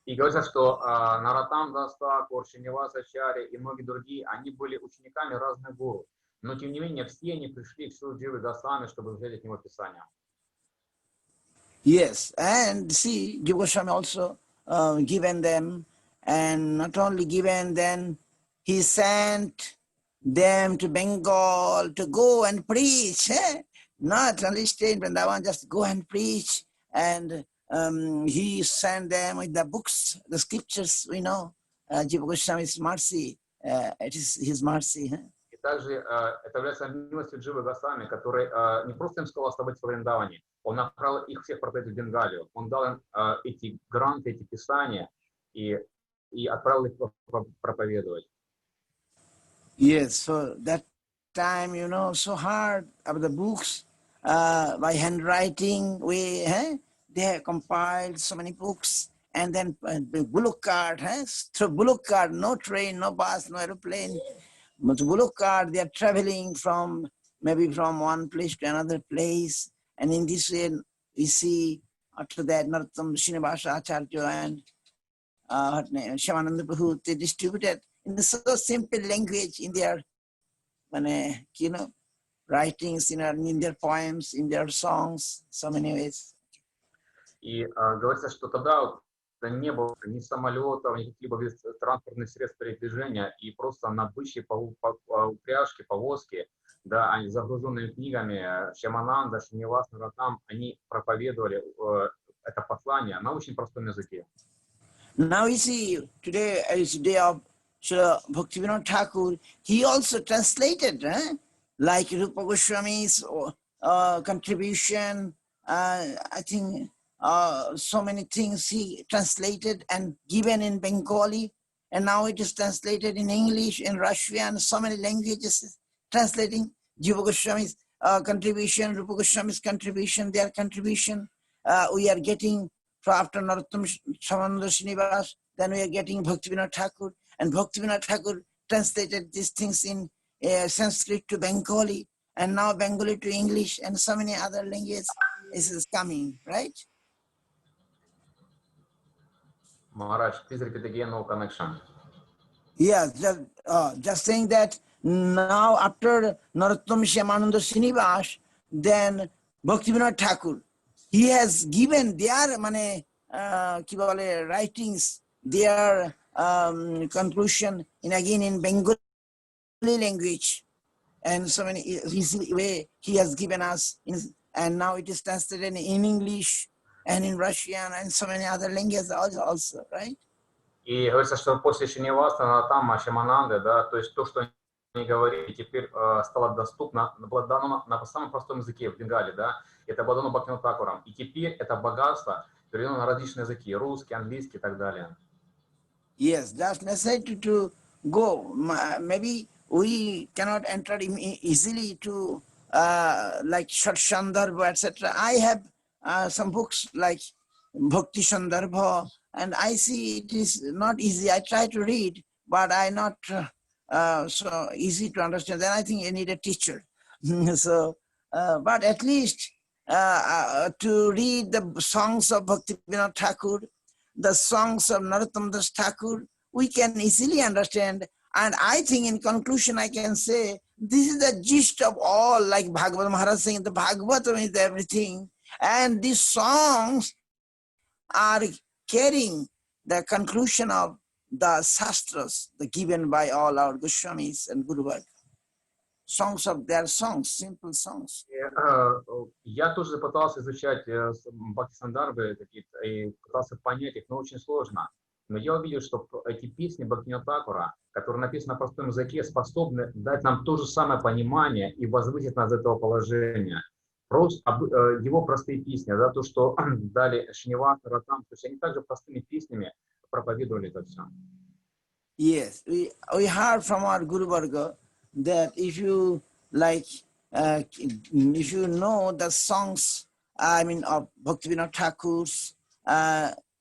И говорится, что Нароттам Дас Тхакур, Шриниваса Ачарья и многие другие, они были учениками разных гуру. Но тем не менее, все они пришли к Шриле Дживе Госвами, чтобы взять от него Писание. Yes, and see, Jiva Goswami also given them, and not only given, then he sent them to Bengal to go and preach. Not only stay in Vrindavan, just go and preach. And he sent them with the books, the scriptures, we know. Jiva Goswami's mercy, it is his mercy. И также это является милостью Дживы Госвами, который не просто им сказал оставаться в Вриндаване, он направил их всех проповедовать в Бенгалию. Он дал им эти гранты, эти писания и отправил их проповедовать. Yes, so that time, you know, so hard of the books by handwriting. They have compiled so many books, and then the bullock cart, through bullock cart, no train, no bus, no aeroplane, but bullock cart, they are traveling from maybe from one place to another place, and in this way we see after that Narottam Srinivasa Acharya and Shyamananda Prabhu, they distributed in so simple language in their, you know, writings, in their poems, in their songs, so many ways. И говорится, что тогда не было ни самолетов, ни каких-либо транспортных средств передвижения, и просто на бычьи упряжки, повозки, да, они загруженными книгами, Шьямананда, Шринивас, Нароттам, они проповедовали это послание на очень простом языке. Now we see today is the day of Srila Bhakti Vinod Thakur. He also translated, like Rupa Goswami's contribution. I think so many things he translated and given in Bengali, and now it is translated in English, in Russian, so many languages translating Jiva Goswami's contribution, Rupa Goswami's contribution, their contribution. We are getting after Narottam Shyamananda Srinivas, then we are getting Bhakti Vinod Thakur, and Bhakti Vinod Thakur translated these things in Sanskrit to Bengali, and now Bengali to English, and so many other languages is coming, right? Maharaj, please repeat again, no connection. Yeah, just saying that now after Narottam Shyamananda Srinivas, then Bhakti Vinod Thakur, he has given their writings, their conclusion in Bengali language, and so many easy way he has given us, and now it is translated in English and in Russian and so many other languages also, right? И говорится, что после Шинивасана, там Шимананды, да, то есть то, что они говорили, теперь стало доступно, было дано на самом простом языке в Бенгале, да, это было дано Бхакти Vinod Thakуром. И теперь это богатство переведено на различные языки, русский, английский и так далее. Yes, just necessary to go. Maybe we cannot enter easily to like Shat Sandarbha, etc. I have some books like Bhakti Sandarbha, and I see it is not easy. I try to read, but I not so easy to understand. Then I think you need a teacher. So, but at least to read the songs of Bhakti Vinod Thakur, the songs of Narottam Das Thakur, we can easily understand. And I think in conclusion, I can say, this is the gist of all, like Bhagavad Maharaj saying, the Bhagavatam is everything. And these songs are carrying the conclusion of the Shastras, the given by all our Goswamis and Guru Varga. Songs of their songs, simple songs. Я тоже пытался изучать Бхакти-сандарбы и пытался понять их, но очень сложно. Но я увидел, что эти песни Бхакти Vinod Thakura, которые написаны на простом языке, способны дать нам то же самое понимание и возвысить нас из этого положения. Просто его простые песни, да, то, что дали Шиниваса, Ратам, то есть они также простыми песнями проповедовали это все. Yes, we heard from our Guru Varga that if you like, if you know the songs, I mean, of Bhakti Vinod Thakur's,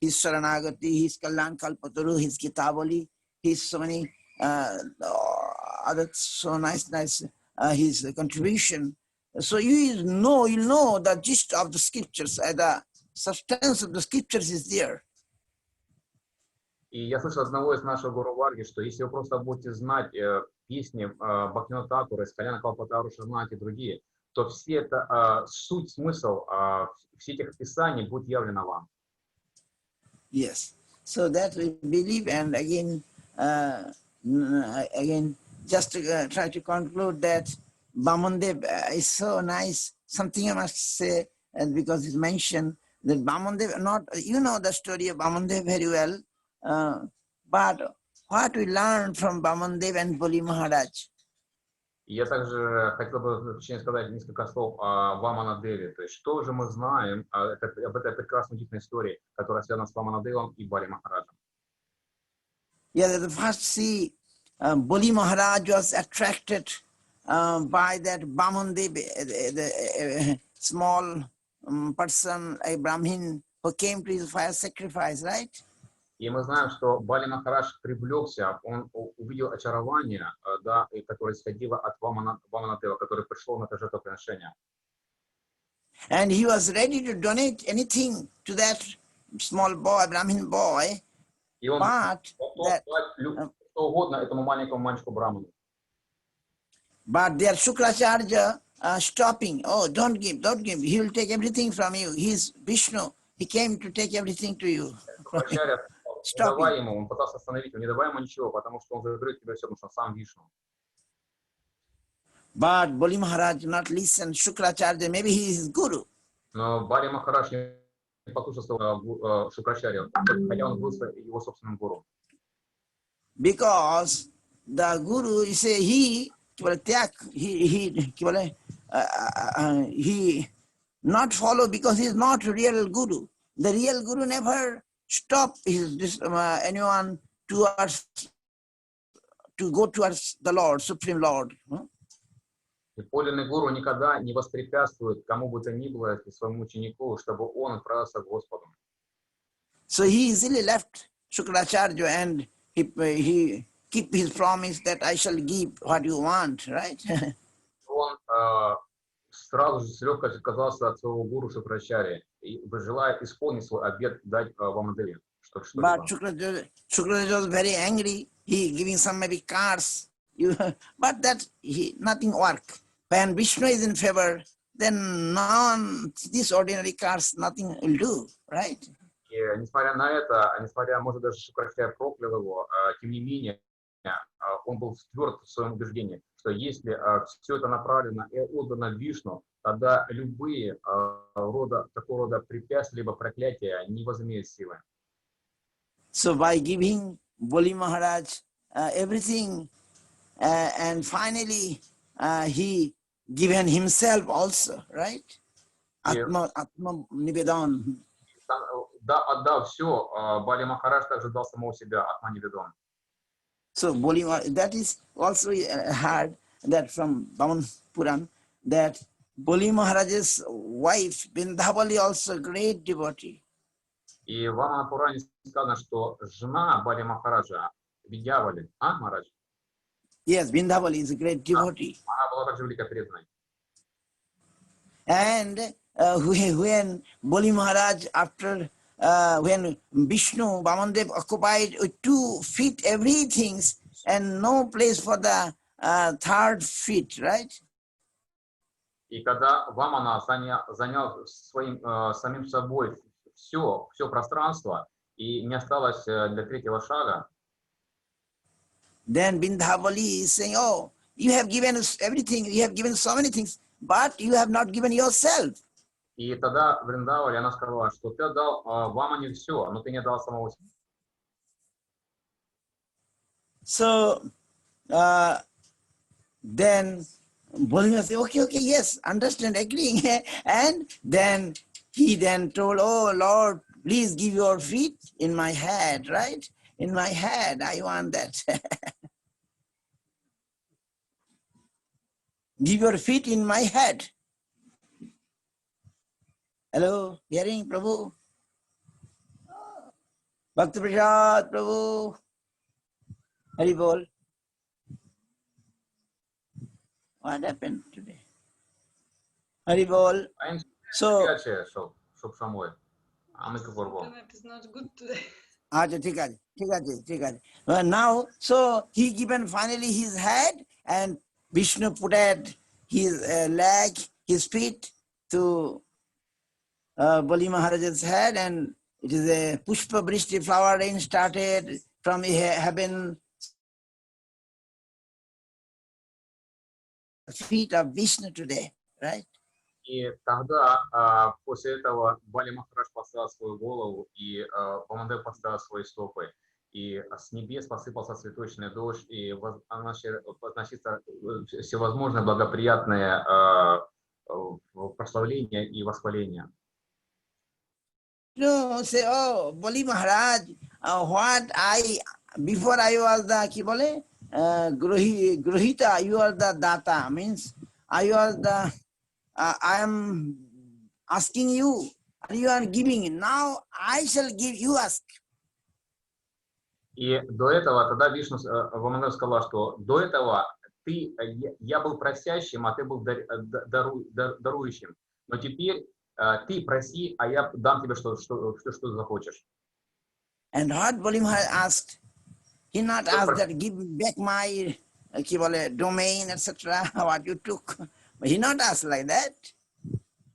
his Saranagati, his Kalyan Kalpataru, his Gitabali, his so many other so nice, his contribution. So you know the gist of the scriptures, the substance of the scriptures is there. И я слышал одного из наших Гуру Варги, что если вы просто будете знать песни Бхакти Vinod Thakura, из Каляна Калпатару, Шарнати и другие, то все это суть, смысл всех этих писаний будет явлено вам. Yes, so that we believe, and again, just to try to conclude that Vamanadev is so nice. Something I must say, because it's mentioned that Vamanadev, not you know the story of Vamanadev very well, but what we learned from Vamanadev and Bali Maharaj. Я также хотел бы в заключение сказать несколько слов о Ваманадеве. То есть, что же мы знаем об этой прекрасной удивительной истории, которая связана с Ваманадевом и Бали Махараджем? Yeah, the first see, Bali Maharaj was attracted by that Vamanadev, the small person, a Brahmin, who came to his fire sacrifice, right? И мы знаем, что Бали Махарадж привлекся, он увидел очарование, да, которое исходило от Ваманадева, который пришел на это жертвоприношение. And he was ready to donate anything to that small boy, Brahmin boy, И он готов дать что угодно этому маленькому мальчику Браману. But their Shukracharya stopping, oh, don't give, he will take everything from you. He's Vishnu, he came to take everything to you. Не давай ему, он пытался остановить его, не давай ему ничего, потому что он заберет тебя все, потому что он сам Вишну. But Bali Maharaj not listen, Shukracharya, maybe he is guru. Но Бали Махарадж не послушался Шукрачарью, хотя он был его собственным гуру. Because the guru, you say, he not follow because he is not real guru. The real guru never stop anyone to go towards the Lord, Supreme Lord. И подлинный гуру никогда не воспрепятствует кому бы то ни было, своему ученику, чтобы он отправился к Господу. So he easily left Shukracharya and he keep his promise that I shall give what you want, right? Он сразу же с легкостью отказался от своего гуру Шукрачарьи и желает исполнить свой обет дать Ваманадеве. But Shukracharya was very angry. He giving some maybe cars, but that nothing work. When Vishnu is in favor, then these ordinary cars nothing will do, right? И несмотря на это, несмотря, может, даже Шукрачарья проклял его, тем не менее, он был тверд в своем убеждении, что если все это направлено и отдано Вишну, тогда любые такого рода препятствия либо проклятия не возымеют силы. So by giving Boli Maharaj everything, and finally he given himself also, right? И Atma Nivedan. отдав все, Бали Махарадж также дал самого себя, Атманиведон. So Boli Maharaj, that is also heard that from Vaman Puran, that Boli Maharaj's wife Vindhavali also great devotee. И в Вамана Пуране сказано, что жена Бали Махараджа, Видьявали, Махарадж, Yes, Vindhavali is a great devotee. она была также великой преданной. And when Boli Maharaj, after when Vishnu, Vamanadev occupied with 2 feet everything and no place for the 3rd feet, right? И когда Вамана занял самим собой все пространство, и не осталось для 3-го шага, Then Vindhavali is saying, oh, you have given us everything, you have given so many things, but you have not given yourself. и тогда Вриндавали, она сказала, что ты отдал Вамане все, но ты не дал самого себя. So then Boli said, okay, yes, understand, agreeing. And then he then told, oh Lord, please give your feet in my head, right? In my head, I want that. Give your feet in my head. Hello, hearing, Prabhu? Bhakti Prasad, Prabhu. Hari Bol. What happened today? Hari Bol. So, Чтоб самой. Мы как It's not good today. Now, so he given finally his head, and Vishnu put his leg, his feet to Bali Maharaj's head, and it is a Pushpa Brishti, flower rain started from heaven. Feet of Vishnu today, right? И тогда, после этого, Бали Махарадж поставил свою голову, и Ваманадев поставил свои стопы. И с небес посыпался цветочный дождь, и относится всевозможные благоприятные прославления и восхваления. No, say, oh, Bali Maharaj, before I was the, Gruhita, you are the Data, means I am asking you, and you are giving. Now I shall give, you ask. И до этого, тогда Вишну, Ваманадев сказал, что до этого я был просящим, а ты был дарующим. Но теперь ты проси, а я дам тебе что захочешь. And what Bali Maharaj asked, he not asked that give back my domain, etc., what you took. But he not asked like that.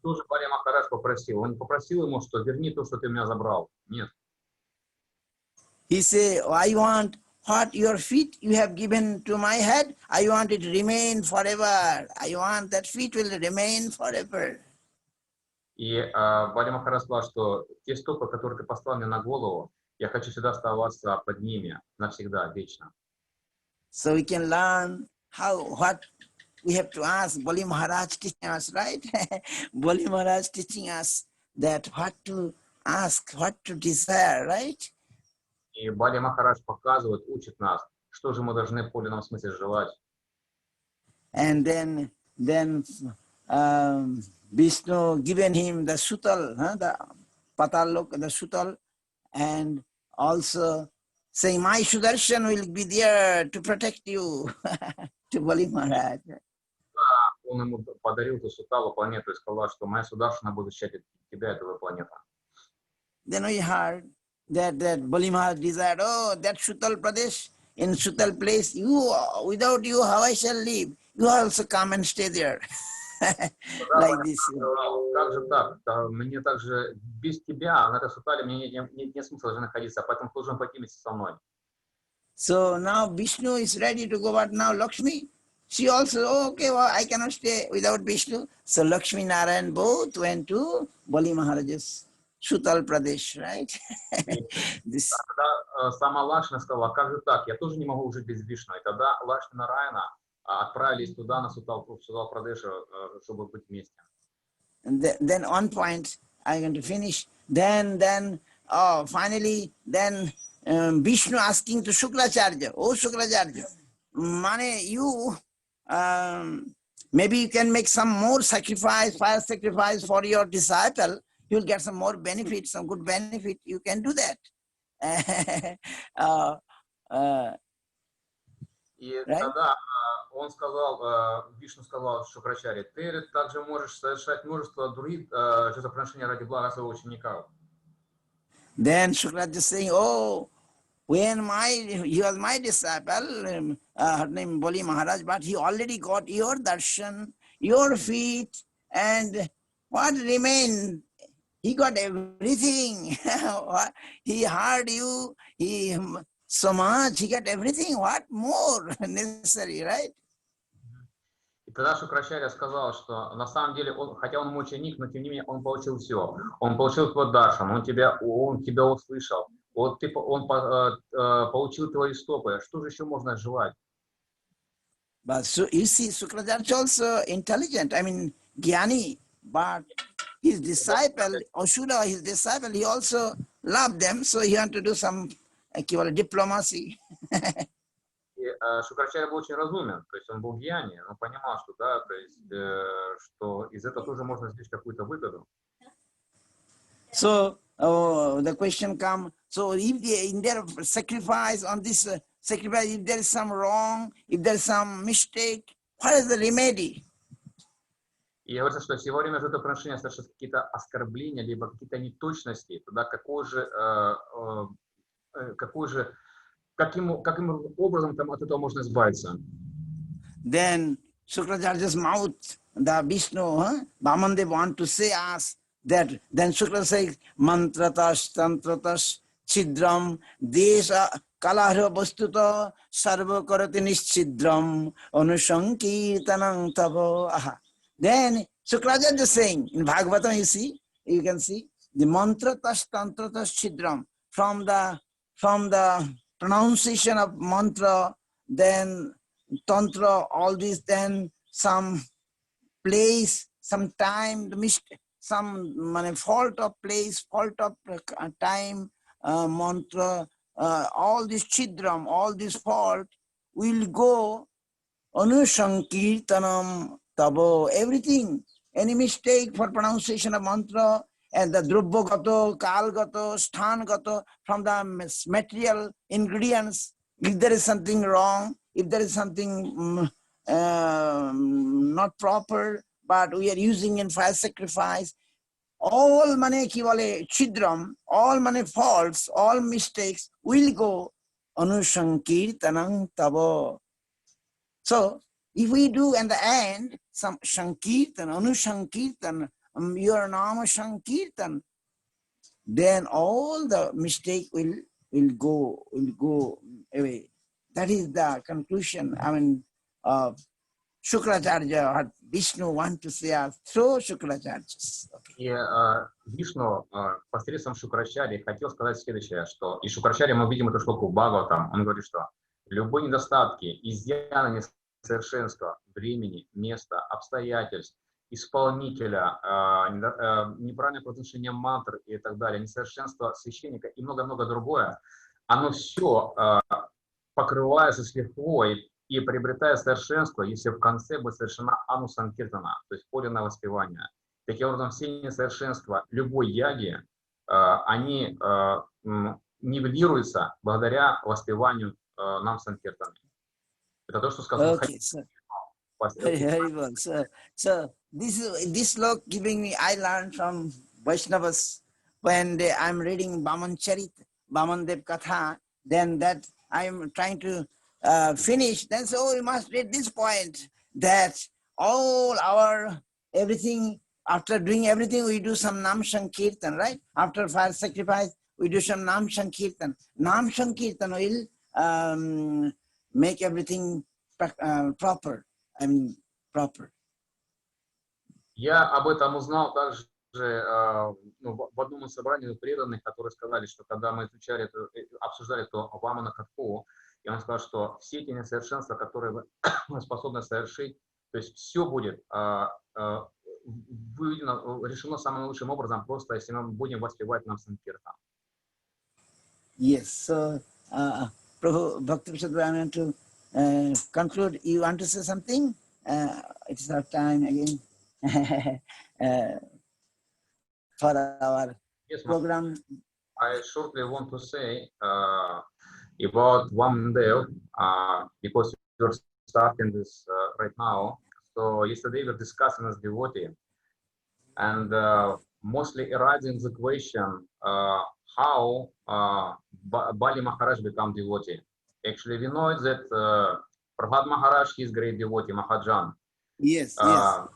Что же Бали Махарадж попросил? Он не попросил ему, что верни то, что ты у меня забрал. Нет. He said, oh, I want what your feet you have given to my head, I want it to remain forever. I want that feet will remain forever. И Бали Махарадж сказал, что те стопы, которые ты послал мне на голову, я хочу всегда оставаться под ними, навсегда, вечно. So we can learn what we have to ask. Bali Maharaj teaching us, right? Bali Maharaj teaching us that what to ask, what to desire, right? И Бали Махарадж показывает, учит нас, что же мы должны в подлинном смысле желать. And then Vishnu given him the sutal, the patalok, the sutal, and also saying, my Sudarshan will be there to protect you, to Bali Maharaj. Он ему подарил эту суталу планету и сказал, что моя Сударшана будет защищать тебя, этого планета. Then we heard that Bali Maharaj desired, oh, that Sutal Pradesh, in Sutal place, without you, how I shall live? You also come and stay there. Like this. Как же так? Мне также без тебя на этой сутале мне нет смысла даже находиться, поэтому должен пойти вместе со мной. So now Vishnu is ready to go, but now Lakshmi, she also, okay, well, I cannot stay without Vishnu. So Lakshmi Narayan both went to Bali Maharaj's Sutal Pradesh, right? This. Тогда сама Лакшмина сказала, а как же так, я тоже не могу жить без Вишну. И тогда Лакшмина Нараяна отправились туда, на Сутал Прадеш, чтобы быть вместе. And then one point I'm going to finish. Then finally, then Vishnu asking to Shukracharya, oh Shukracharya, Mane, you maybe you can make some more sacrifice, fire sacrifice for your disciple. You'll get some more benefit, some good benefit. You can do that. И Right? тогда он сказал, Вишну сказал Шукрачаре, ты также можешь совершать множество других жертвоприношений ради блага своего ученика. Then Shukracharya saying, oh, when he was my disciple, her name Bali Maharaj, but he already got your darshan, your feet, and what remained? He got everything. He heard you, so much, he got everything. What more necessary, right? И тогда Шукрачарья сказал, что на самом деле, хотя он мой ученик, но тем не менее он получил все. Он получил твой даршан, он тебя услышал, он получил твои стопы. Что же еще можно желать? But so you see, Shukracharya is also intelligent, I mean, Jnani, but his disciple, Ashura, his disciple, he also loved them, so he had to do some diplomacy. И Шукрачарья был очень разумен, то есть он был гьяни, он понимал, что, да, то есть, что из этого тоже можно извлечь какую-то выгоду. So the question comes, so if in their sacrifice, on this sacrifice, if there is some wrong, if there is some mistake, what is the remedy? И говорится, что если во время жертвоприношения совершать какие-то оскорбления, либо какие-то неточности, тогда каким образом там от этого можно избавиться? Then Shukracharya's mouth, the Vishnu, Vamanadev want to say us that, then Shukra says, mantratas, tantratas, chidram, desha, kalahra vastuta, sarva karati nischidram, anushankirtanam tavo. Then Shukracharya is saying, in Bhagavatam you can see, the mantratas, tantratas, chidram, from the pronunciation of mantra, then tantra, all this, then some place, some time, some fault of place, fault of time, mantra, all this chidram, all this fault will go anushankirtanam tabo, everything, any mistake for pronunciation of mantra, and the drubbo gato, kal gato, sthan gato, from the material ingredients, if there is something wrong, if there is something not proper, but we are using in fire sacrifice, all mane kivale chidram, all mane faults, all mistakes will go anushankirtanam tabo. So if we do in the end some shankirtan, anushankirtan, your nama shankirtan, then all the mistake will go away. That is the conclusion. I mean, Shukracharya, Vishnu want to say through Shukracharya. И Вишну посредством Шукрачарьи хотел сказать следующее, что и Шукрачарья, мы видим эту шлоку в Бхагаватам, он говорит, что любые недостатки, изъяны, несовершенства времени, места, обстоятельств, исполнителя, неправильное произношение мантр и так далее, несовершенство священника и много-много другое, оно все покрывается с лихвой и приобретает совершенство, если в конце будет совершена анусанкиртана, то есть подлинное воспевание. Таким образом, все несовершенства любой яги, они нивелируются благодаря воспеванию нам санкиртаны. Это то, что сказано. Okay, very well. So this slok giving me, I learned from Vaishnavas when I'm reading Vamanadev Katha, then that I'm trying to finish, then say, oh, you must read this point, that all our everything, after doing everything, we do some Nam Sankirtan, right? After fire sacrifice, we do some Nam Sankirtan. Nam Sankirtan will make everything proper. I mean, proper. Я об этом узнал также в одном из собраний преданных, которые сказали, что когда мы изучали, обсуждали это Вамана Катху, и он сказал, что все эти несовершенства, которые вы способны совершить, то есть все будет решено самым лучшим образом, просто если мы будем воспевать нам Санкиртан. Yes, so Prabhu, Bhakti Vinod, I want to conclude. You want to say something? It's our time again for our Yes, program. I shortly want to say about Vamanadev, because we're starting this right now. So yesterday we were discussing as devotee, and mostly arising the question how Bali Maharaj become devotee. Actually, we know that Prahlad Maharaj, he is great devotee, Mahajan. Yes, yes.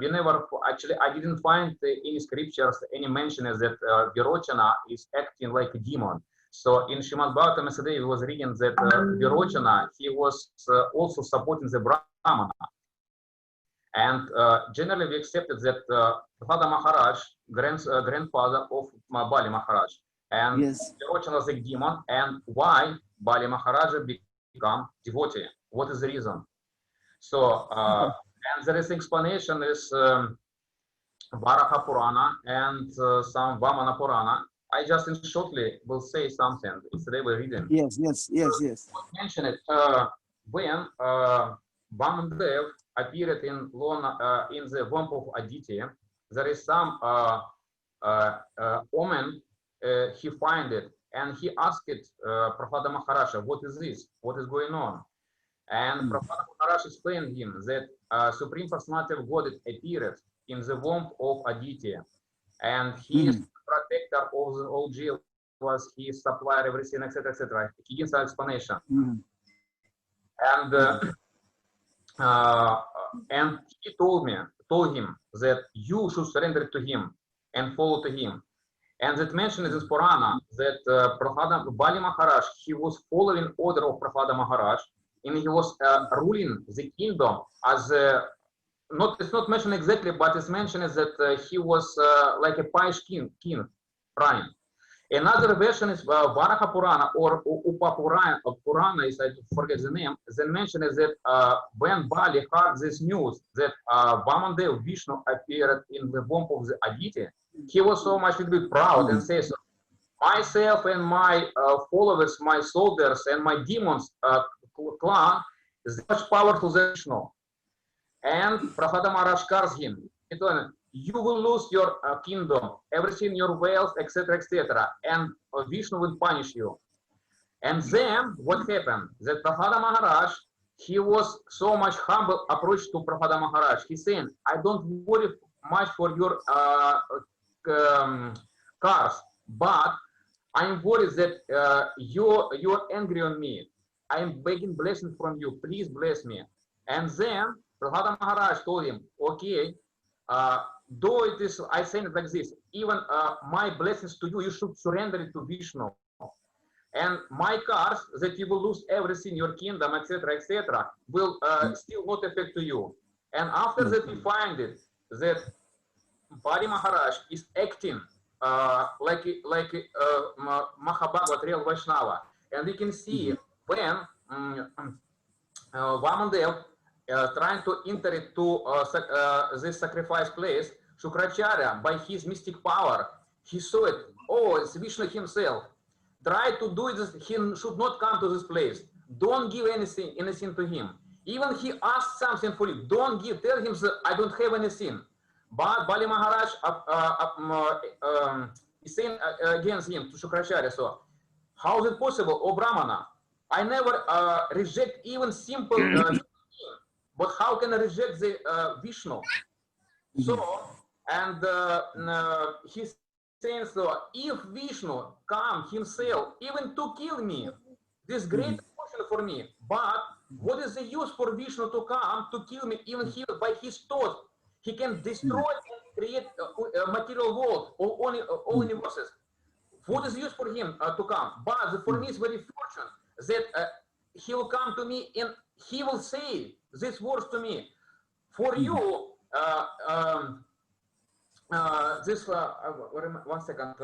We never, actually, I didn't find any scriptures, any mention that Virochana is acting like a demon. So in Srimad Bhagavatam yesterday, we was reading that Virochana, he was also supporting the Brahmana. And generally we accepted that Prahlada Maharaj, grandfather of Bali Maharaj, and Yes. Virochana was a demon, and why Bali Maharaj become devotee? What is the reason? So, and there is explanation is Varaha Purana and some Vamana Purana. I just shortly will say something. Today we're reading. Yes, yes, yes, yes. Mention it when Vamanadev appeared in the womb of Aditi. There is some omen. He find it and he asked Prahlada Maharaja, "What is this? What is going on?" And Prahlada Maharaj explained him that Supreme Personality of Godhead appeared in the womb of Aditi, and he is protector of all jivas, he is supplier, everything, etc., etc. He gives an explanation, and he told him that you should surrender to him and follow to him. And that mentioned in this Purana that Prahlada Bali Maharaj, he was following order of Prahlada Maharaj, and he was ruling the kingdom as it's not mentioned exactly, but it's mentioned that he was like a pious king running. Another version is Varaha Purana or Upa Purana, is I forget the name. Then mentioned is that when Bali heard this news that Vamanadev Vishnu appeared in the womb of the Aditi, he was so much proud and says, myself and my followers, my soldiers and my demons clan is much powerful than Vishnu. And Prahlada Maharaj curses him. He told him, you will lose your kingdom, everything, your wealth, etc., etc., and Vishnu will punish you. And then what happened? That Prahlada Maharaj, he was so much humble approach to Prahlada Maharaj. He's saying, I don't worry much for your cars, but I'm worried that you're angry on me. I'm begging blessing from you. Please bless me. And then Prahlada Maharaj told him, okay, though it is, I say it like this, even my blessings to you, you should surrender it to Vishnu. And my cars, that you will lose everything, your kingdom, etc., etc., will still not affect to you. And after that, we find it that Bali Maharaj is acting like Mahabhagavad, real Vaishnava. And we can see when Vamanadev trying to enter it to this sacrifice place, Shukracharya, by his mystic power, he saw it. Oh, it's Vishnu himself. Try to do this. He should not come to this place. Don't give anything to him. Even he asked something for you. Don't give. Tell him that I don't have anything. But Bali Maharaj is saying against him to Shukracharya. So, how is it possible, O Brahmana? I never reject even simple. But how can I reject the Vishnu? So, and he's saying, so if Vishnu come himself even to kill me, this great portion for me. But what is the use for Vishnu to come to kill me? Even he, by his thought, he can destroy and create a material world, all universes. What is the use for him to come? But for me, it's very fortunate that he will come to me and he will say these words to me. For you, one second.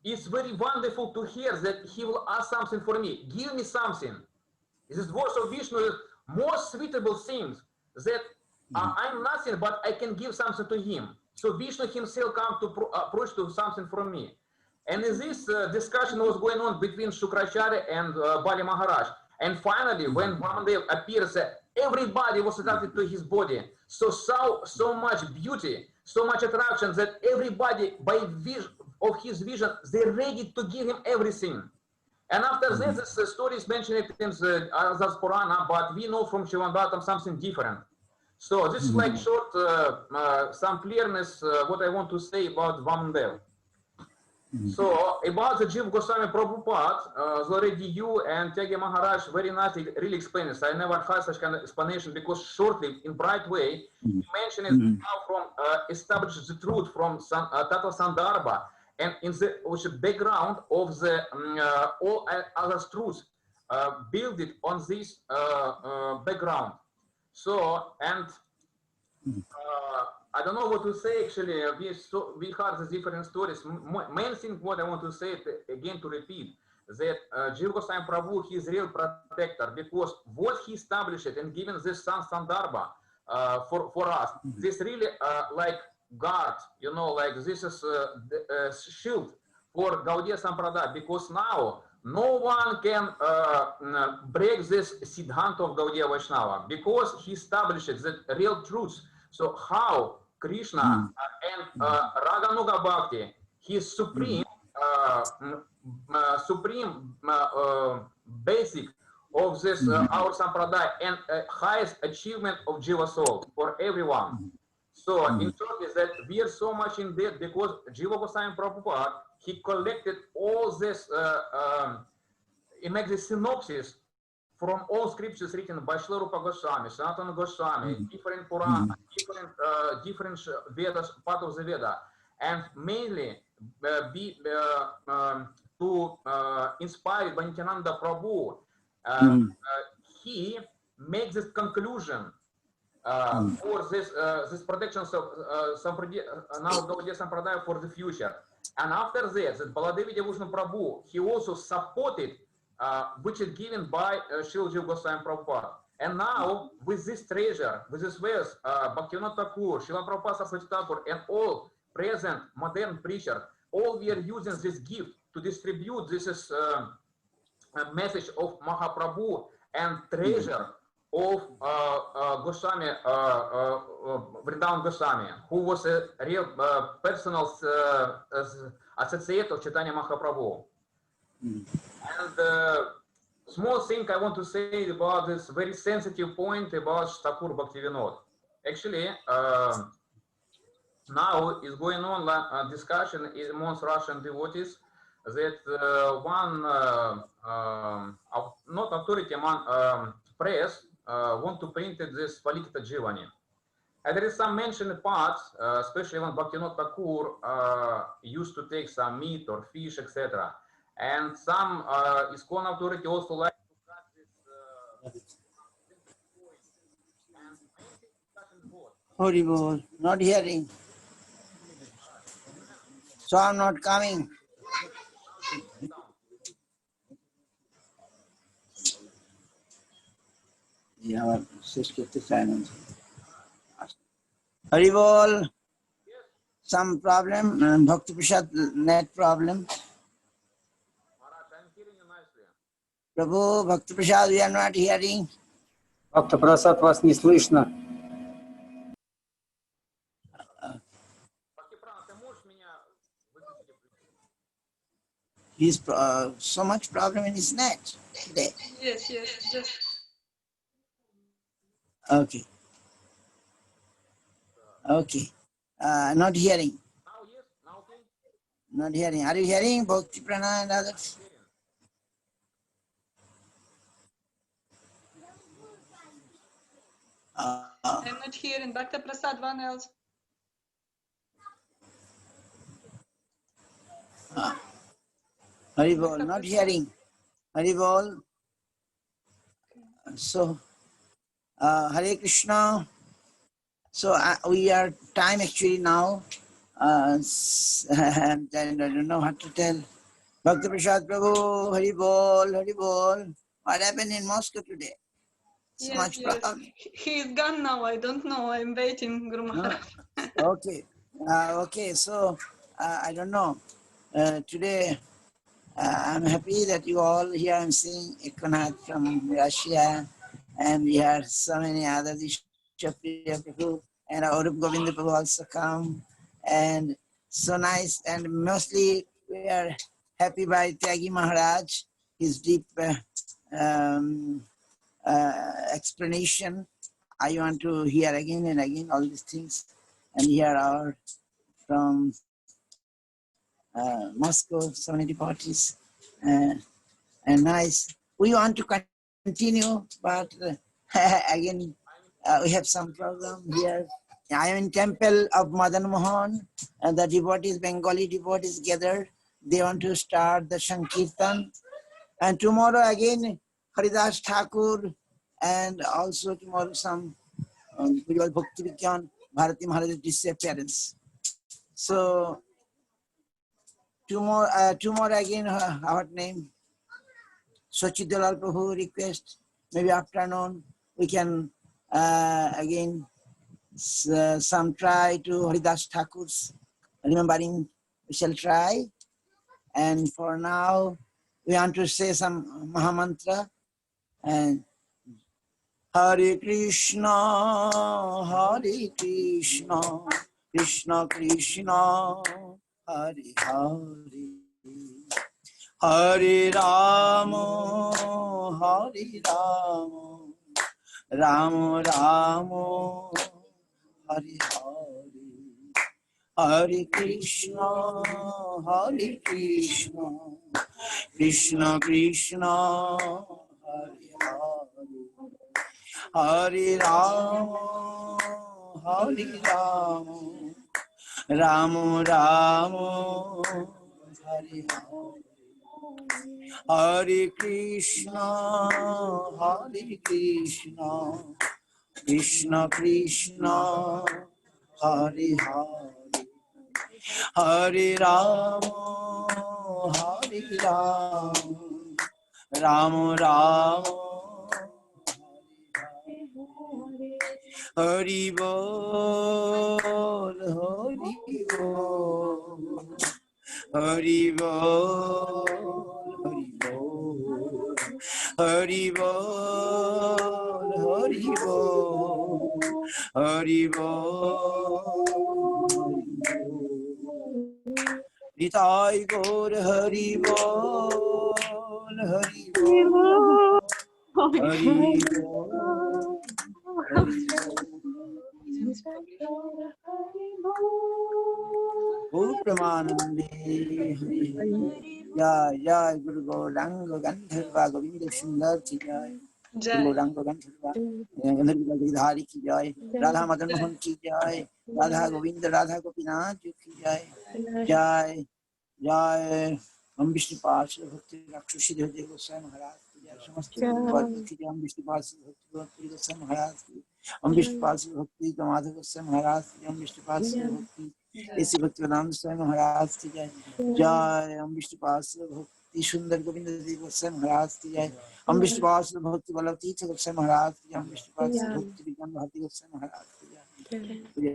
It's very wonderful to hear that he will ask something for me. Give me something. This words of Vishnu is most suitable things that I'm nothing, but I can give something to him. So Vishnu himself come to approach to something from me. And in this discussion was going on between Shukracharya and Bali Maharaj. And finally, when Vamanadev appears, everybody was attracted to his body. So much beauty, so much attraction that everybody, by vision of his vision, they're ready to give him everything. And after this story is mentioned in the Azaz Purana, but we know from Shivanbatam something different. So this is like short, some clearness, what I want to say about Vamanadev. So about the Jiva Goswami Prabhupada, already you and Tyagi Maharaj very nicely really explained this. I never had such kind of explanation because shortly, in bright way, he mentioned it how from establish the truth from Tattva Sandarbha and in the which background of the all other truths, build it on this background. So and I don't know what to say actually. We heard the different stories. Main thing what I want to say again to repeat that Jiva Goswami Prabhu, he is real protector because what he established and given this Sandarbha for us, this really like guard, you know, like this is the shield for Gaudiya Sampradaya because now no one can break this Siddhanta of Gaudiya Vaishnava because he established the real truth. So how Krishna and Raganuga Bhakti, his supreme, basic of this our Sampradaya and highest achievement of Jiva soul for everyone. So in short is that we are so much in debt because Jiva Goswami Prabhupada, he collected all this, he makes the synopsis from all scriptures written by Srila Rupa Goswami, Sanatana Goswami, different Purana, different Vedas, part of the Veda, and mainly to inspire Bhakti Prabhu, he makes this conclusion for this protection of now Gaudiya Sampradaya for the future. And after this, Baladevi Devushan Prabhu, he also supported which is given by Srila Jiva Goswami Prabhupada. And now, with this treasure, with this wealth, Bhakti Vinod Thakur, Srila Prabhupada Saraswati Thakur, and all present modern preachers, all we are using this gift to distribute this is a message of Mahaprabhu and treasure of Goswami, Vrindavan Goswami, who was a real personal associate of Chaitanya Mahaprabhu. And small thing I want to say about this very sensitive point about Thakur Bhakti Vinod. Actually, now is going on a discussion amongst Russian devotees that one, not authority, press want to print this Palikita Jivani. And there is some mentioned parts, especially when Bhakti Vinod Thakur used to take some meat or fish, etc. And some ISKCON authority also like to cut this. Horrible, not hearing. So I'm not coming. Yeah, Haribol, some problem, Bhakti Prasad net problem. Prabhu, Bhakti Prasad, we are not hearing. Bhakti Prasad, вас не слышно. He's so much problem in his net today. Yes. Okay. Okay. Not hearing. Not hearing. Are you hearing Bhakti Prana and others? I'm not hearing. Bhakti Prasad, one else. Haribol, not hearing. Haribol. So, Hare Krishna. So we are time actually now. And I don't know what to tell. Bhakti Prasad Prabhu, Hari Bol, Hari Bol. What happened in Moscow today? So Yes, much yes. problem. He is gone now. I don't know. I'm waiting, Guru Maharaj. Okay. Okay. So I don't know. Today I'm happy that you all here. I'm seeing Ekonath from Russia, and we have so many other Dishapriya Prabhu and Arup Govinda Prabhu also come, and so nice. And mostly we are happy by Tyagi Maharaj, his deep explanation. I want to hear again and again all these things, and here are from Moscow, so many devotees, and nice. We want to continue, but again, we have some problem here. I am in temple of Madan Mohan, and the devotees, Bengali devotees gathered. They want to start the Sankirtan, and tomorrow again Haridas Thakur, and also tomorrow some Bhakti Vigyan, Bharati Maharaj's disappearance. So tomorrow again, our name, Sachchidananda Prabhu request, maybe afternoon, we can again some try to Haridas Thakur's remembering, we shall try. And for now, we want to say some Mahamantra. And Hare Krishna, Hare Krishna, Krishna Krishna, Hare Hare, Hare Rama, Hare Rama, Rama Rama, Hare Hare, Hare Krishna, Hare Krishna, Krishna Krishna, Hare Hare, Hare Rama, Hare Rama, Rama Rama, Hare Hare, Hare Krishna, Hare Krishna, Krishna Krishna, Hare Hare, Hare Rama, Hare Rama, Rama Rama, Hari Bol, Hari Bol, Hari Bol, Hari Bol, Hari Bol, Hari Bol, Hari Bol, Nitai Gaur Hari Bol, Hari Bol, Hari Bol. Pramanande, Jai Jai Guru Gauranga Gandharva Govinda Sundar ki Jai, Guru Jai. Gauranga Gandharva Gandharva Giridhari ki Jai, Radha Madan Mohan ki Jai, Radha Govinda Radha Gopinath ki Jai, Jai Jai Om Vishnu Pasha Bhakti Rakshasi Jiva Goswami Maharaj ki Jai, Samast Bhakti ki Jai, Om Vishnu Pasha Bhakti Goswami Maharaj ki, Om Vishnu Pasha Bhakti Madhav Goswami Maharaj ki, Om Vishnu Pasha Bhakti ऐसी भक्ति नाम स्वामी महाराज की जय, जय हम विष्णुपाद भक्ति सुंदर गोविंद देव गोस्वामी महाराज की जय, हम विष्णुपाद भक्ति वल्लभ तीर्थ गोस्वामी महाराज की जय, हम विष्णुपाद भक्ति विज्ञान भारती गोस्वामी महाराज की जय,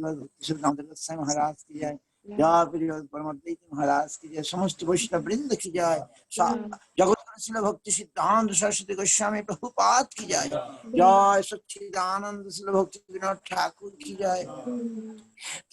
भक्ति सुर दामोदर गोस्वामी महाराज की जय, जय प्रिय परमाद्वैत महाराज की जय, समस्त वैष्णव वृंद की जय, जगत श्रील भक्ति सिद्धांत सरस्वती गोस्वामी प्रभुपाद की जय, जय सच्चिदानंद श्रील भक्ति विनोद ठाकुर की जय,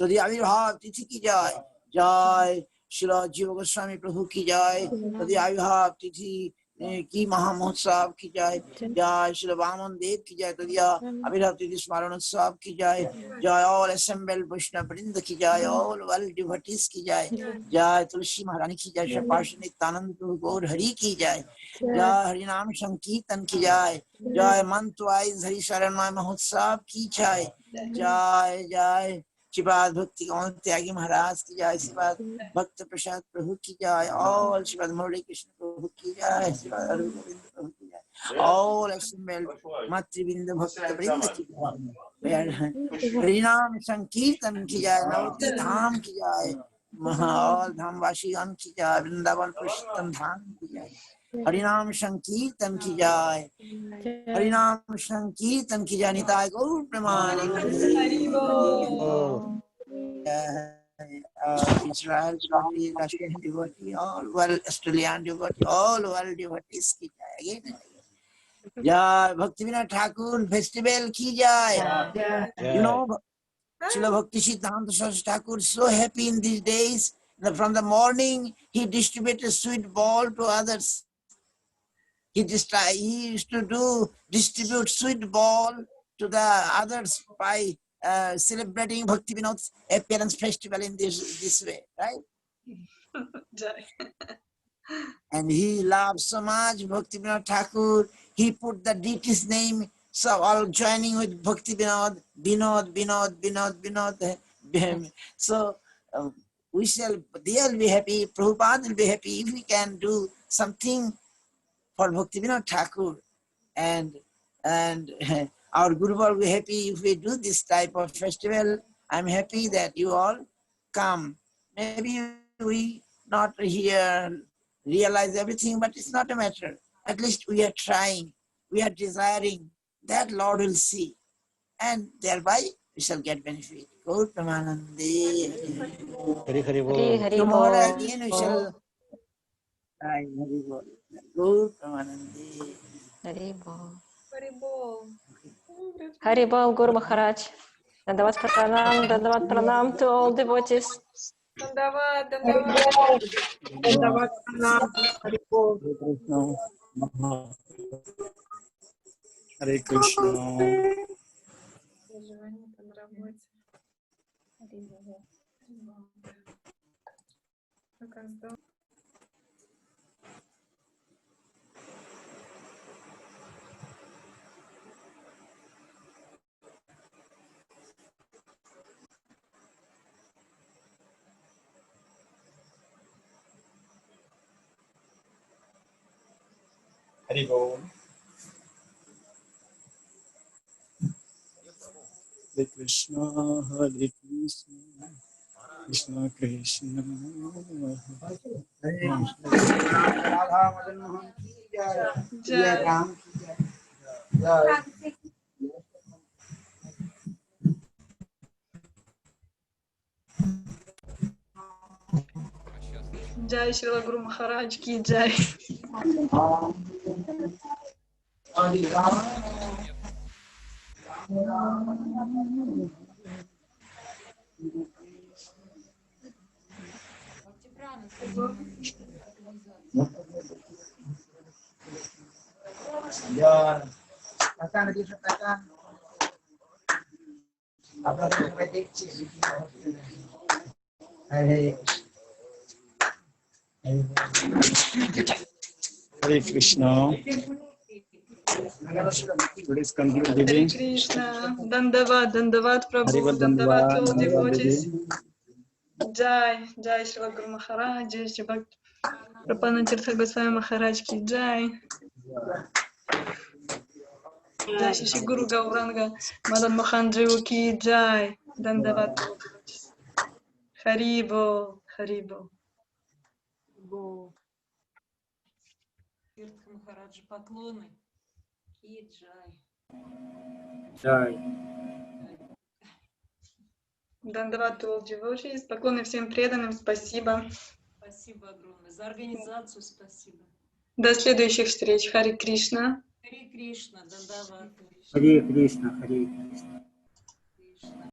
तदि आविर्भाव तिथि की जय, जय श्रीला जीव गोस्वामी प्रभु की जय, तदि आविर्भाव तिथि की महामहोत्सव की जय, जय श्री वामन देव की जय, तदि आविर्भाव तिथि स्मरण उत्सव की जय, जय ऑल असेंबल्ड वैष्णव वृंद की जय, ऑल वर्ल्ड डिवोटीज की जय, जय तुलसी महारानी की जय, पार्षद नित्यानंद प्रभु गौर हरि की जय, जय हरिनाम संकीर्तन की जय, जय मंत्र वाइज हरि शरण महोत्सव की जय, जय जय श्रीपाद भक्ति त्यागी महाराज की जय, श्रीपाद भक्त प्रसाद प्रभु की जय, और श्रीपाद मुरली कृष्ण प्रभु की जय, श्रीपाद अरविंद गोविंद प्रभु की जय, all assembled Matrivinda Bhakta Vrinda ki jai. Harinam Sankirtan ki jai, Navati Dham ki jai, all Dhamvashigan ki jai, Vrindavan Purushottam Dham ki jai. Harinam Sankirtan ki jai, Harinam Sankirtan ki jai, Nitai Gaur Premanandi. Israel devotee, Russian devotee, all world Australian devotee, all world devotees ki jai. Again and again. Jai Bhakti Vinod Thakur festival ki jai. You know, Srila Bhakti Sachchidananda Thakur is so happy in these days that from the morning he distributed sweet ball to others. He used to distribute sweet ball to the others by celebrating Bhakti Vinod's appearance festival in this way, right? Jai. And he loved so much Bhakti Vinod Thakur. He put the deity's name, so all joining with Bhakti Vinod, Vinod. So they will be happy, Prabhupada will be happy if we can do something for Bhakti Vinod Thakur. And our Guru will be happy if we do this type of festival. I'm happy that you all come. Maybe we not here realize everything, but it's not a matter. At least we are trying, we are desiring that Lord will see, and thereby we shall get benefit. Gaur Premanandi. Hari Hari Hari Bol. Hari Tomorrow Bol. again we shall try Hari Bol. Gaur Premanandi. Hari Bol. Харибол. Hari Bol, Guru Maharaj. Dandavat pranam to all devotees. Дандават, дандават. Дандават пранам, Харибол. Hare Krishna. Переживания по работе. Харибол. Как здорово. Харибол. Hare Krishna, Hare Krishna, Krishna Krishna, Hare Radha Madan Mohan ki jai, Jai Ram ki jai, Jai. Джай Шрила Гуру Махарадж ки джай. Ya, katakan lagi katakan. Apa yang prediksi? Hare Krishna. Today's conclude Харе reading. Кришна. Дандават, дандават Прабhu, дандават all devotees. Джай, Джай Шрила Гуру Махарадж, Джай Бхакти Пропанатиртха Госвами Махарадж ки джай. Джай Шиши Гуру Гауранга Мадан Мохан Дживу ки джай. Дандават all devotees. Харибол, Харибол. Тиртха Махараджа поклоны. Ки джай. Jai. Дандават all devotees. Поклоны всем преданным, спасибо. Спасибо огромное. За организацию спасибо. До следующих встреч. Харе Кришна. Харе Кришна, Дандават. Харе Кришна, Харе Кришна. Кришна.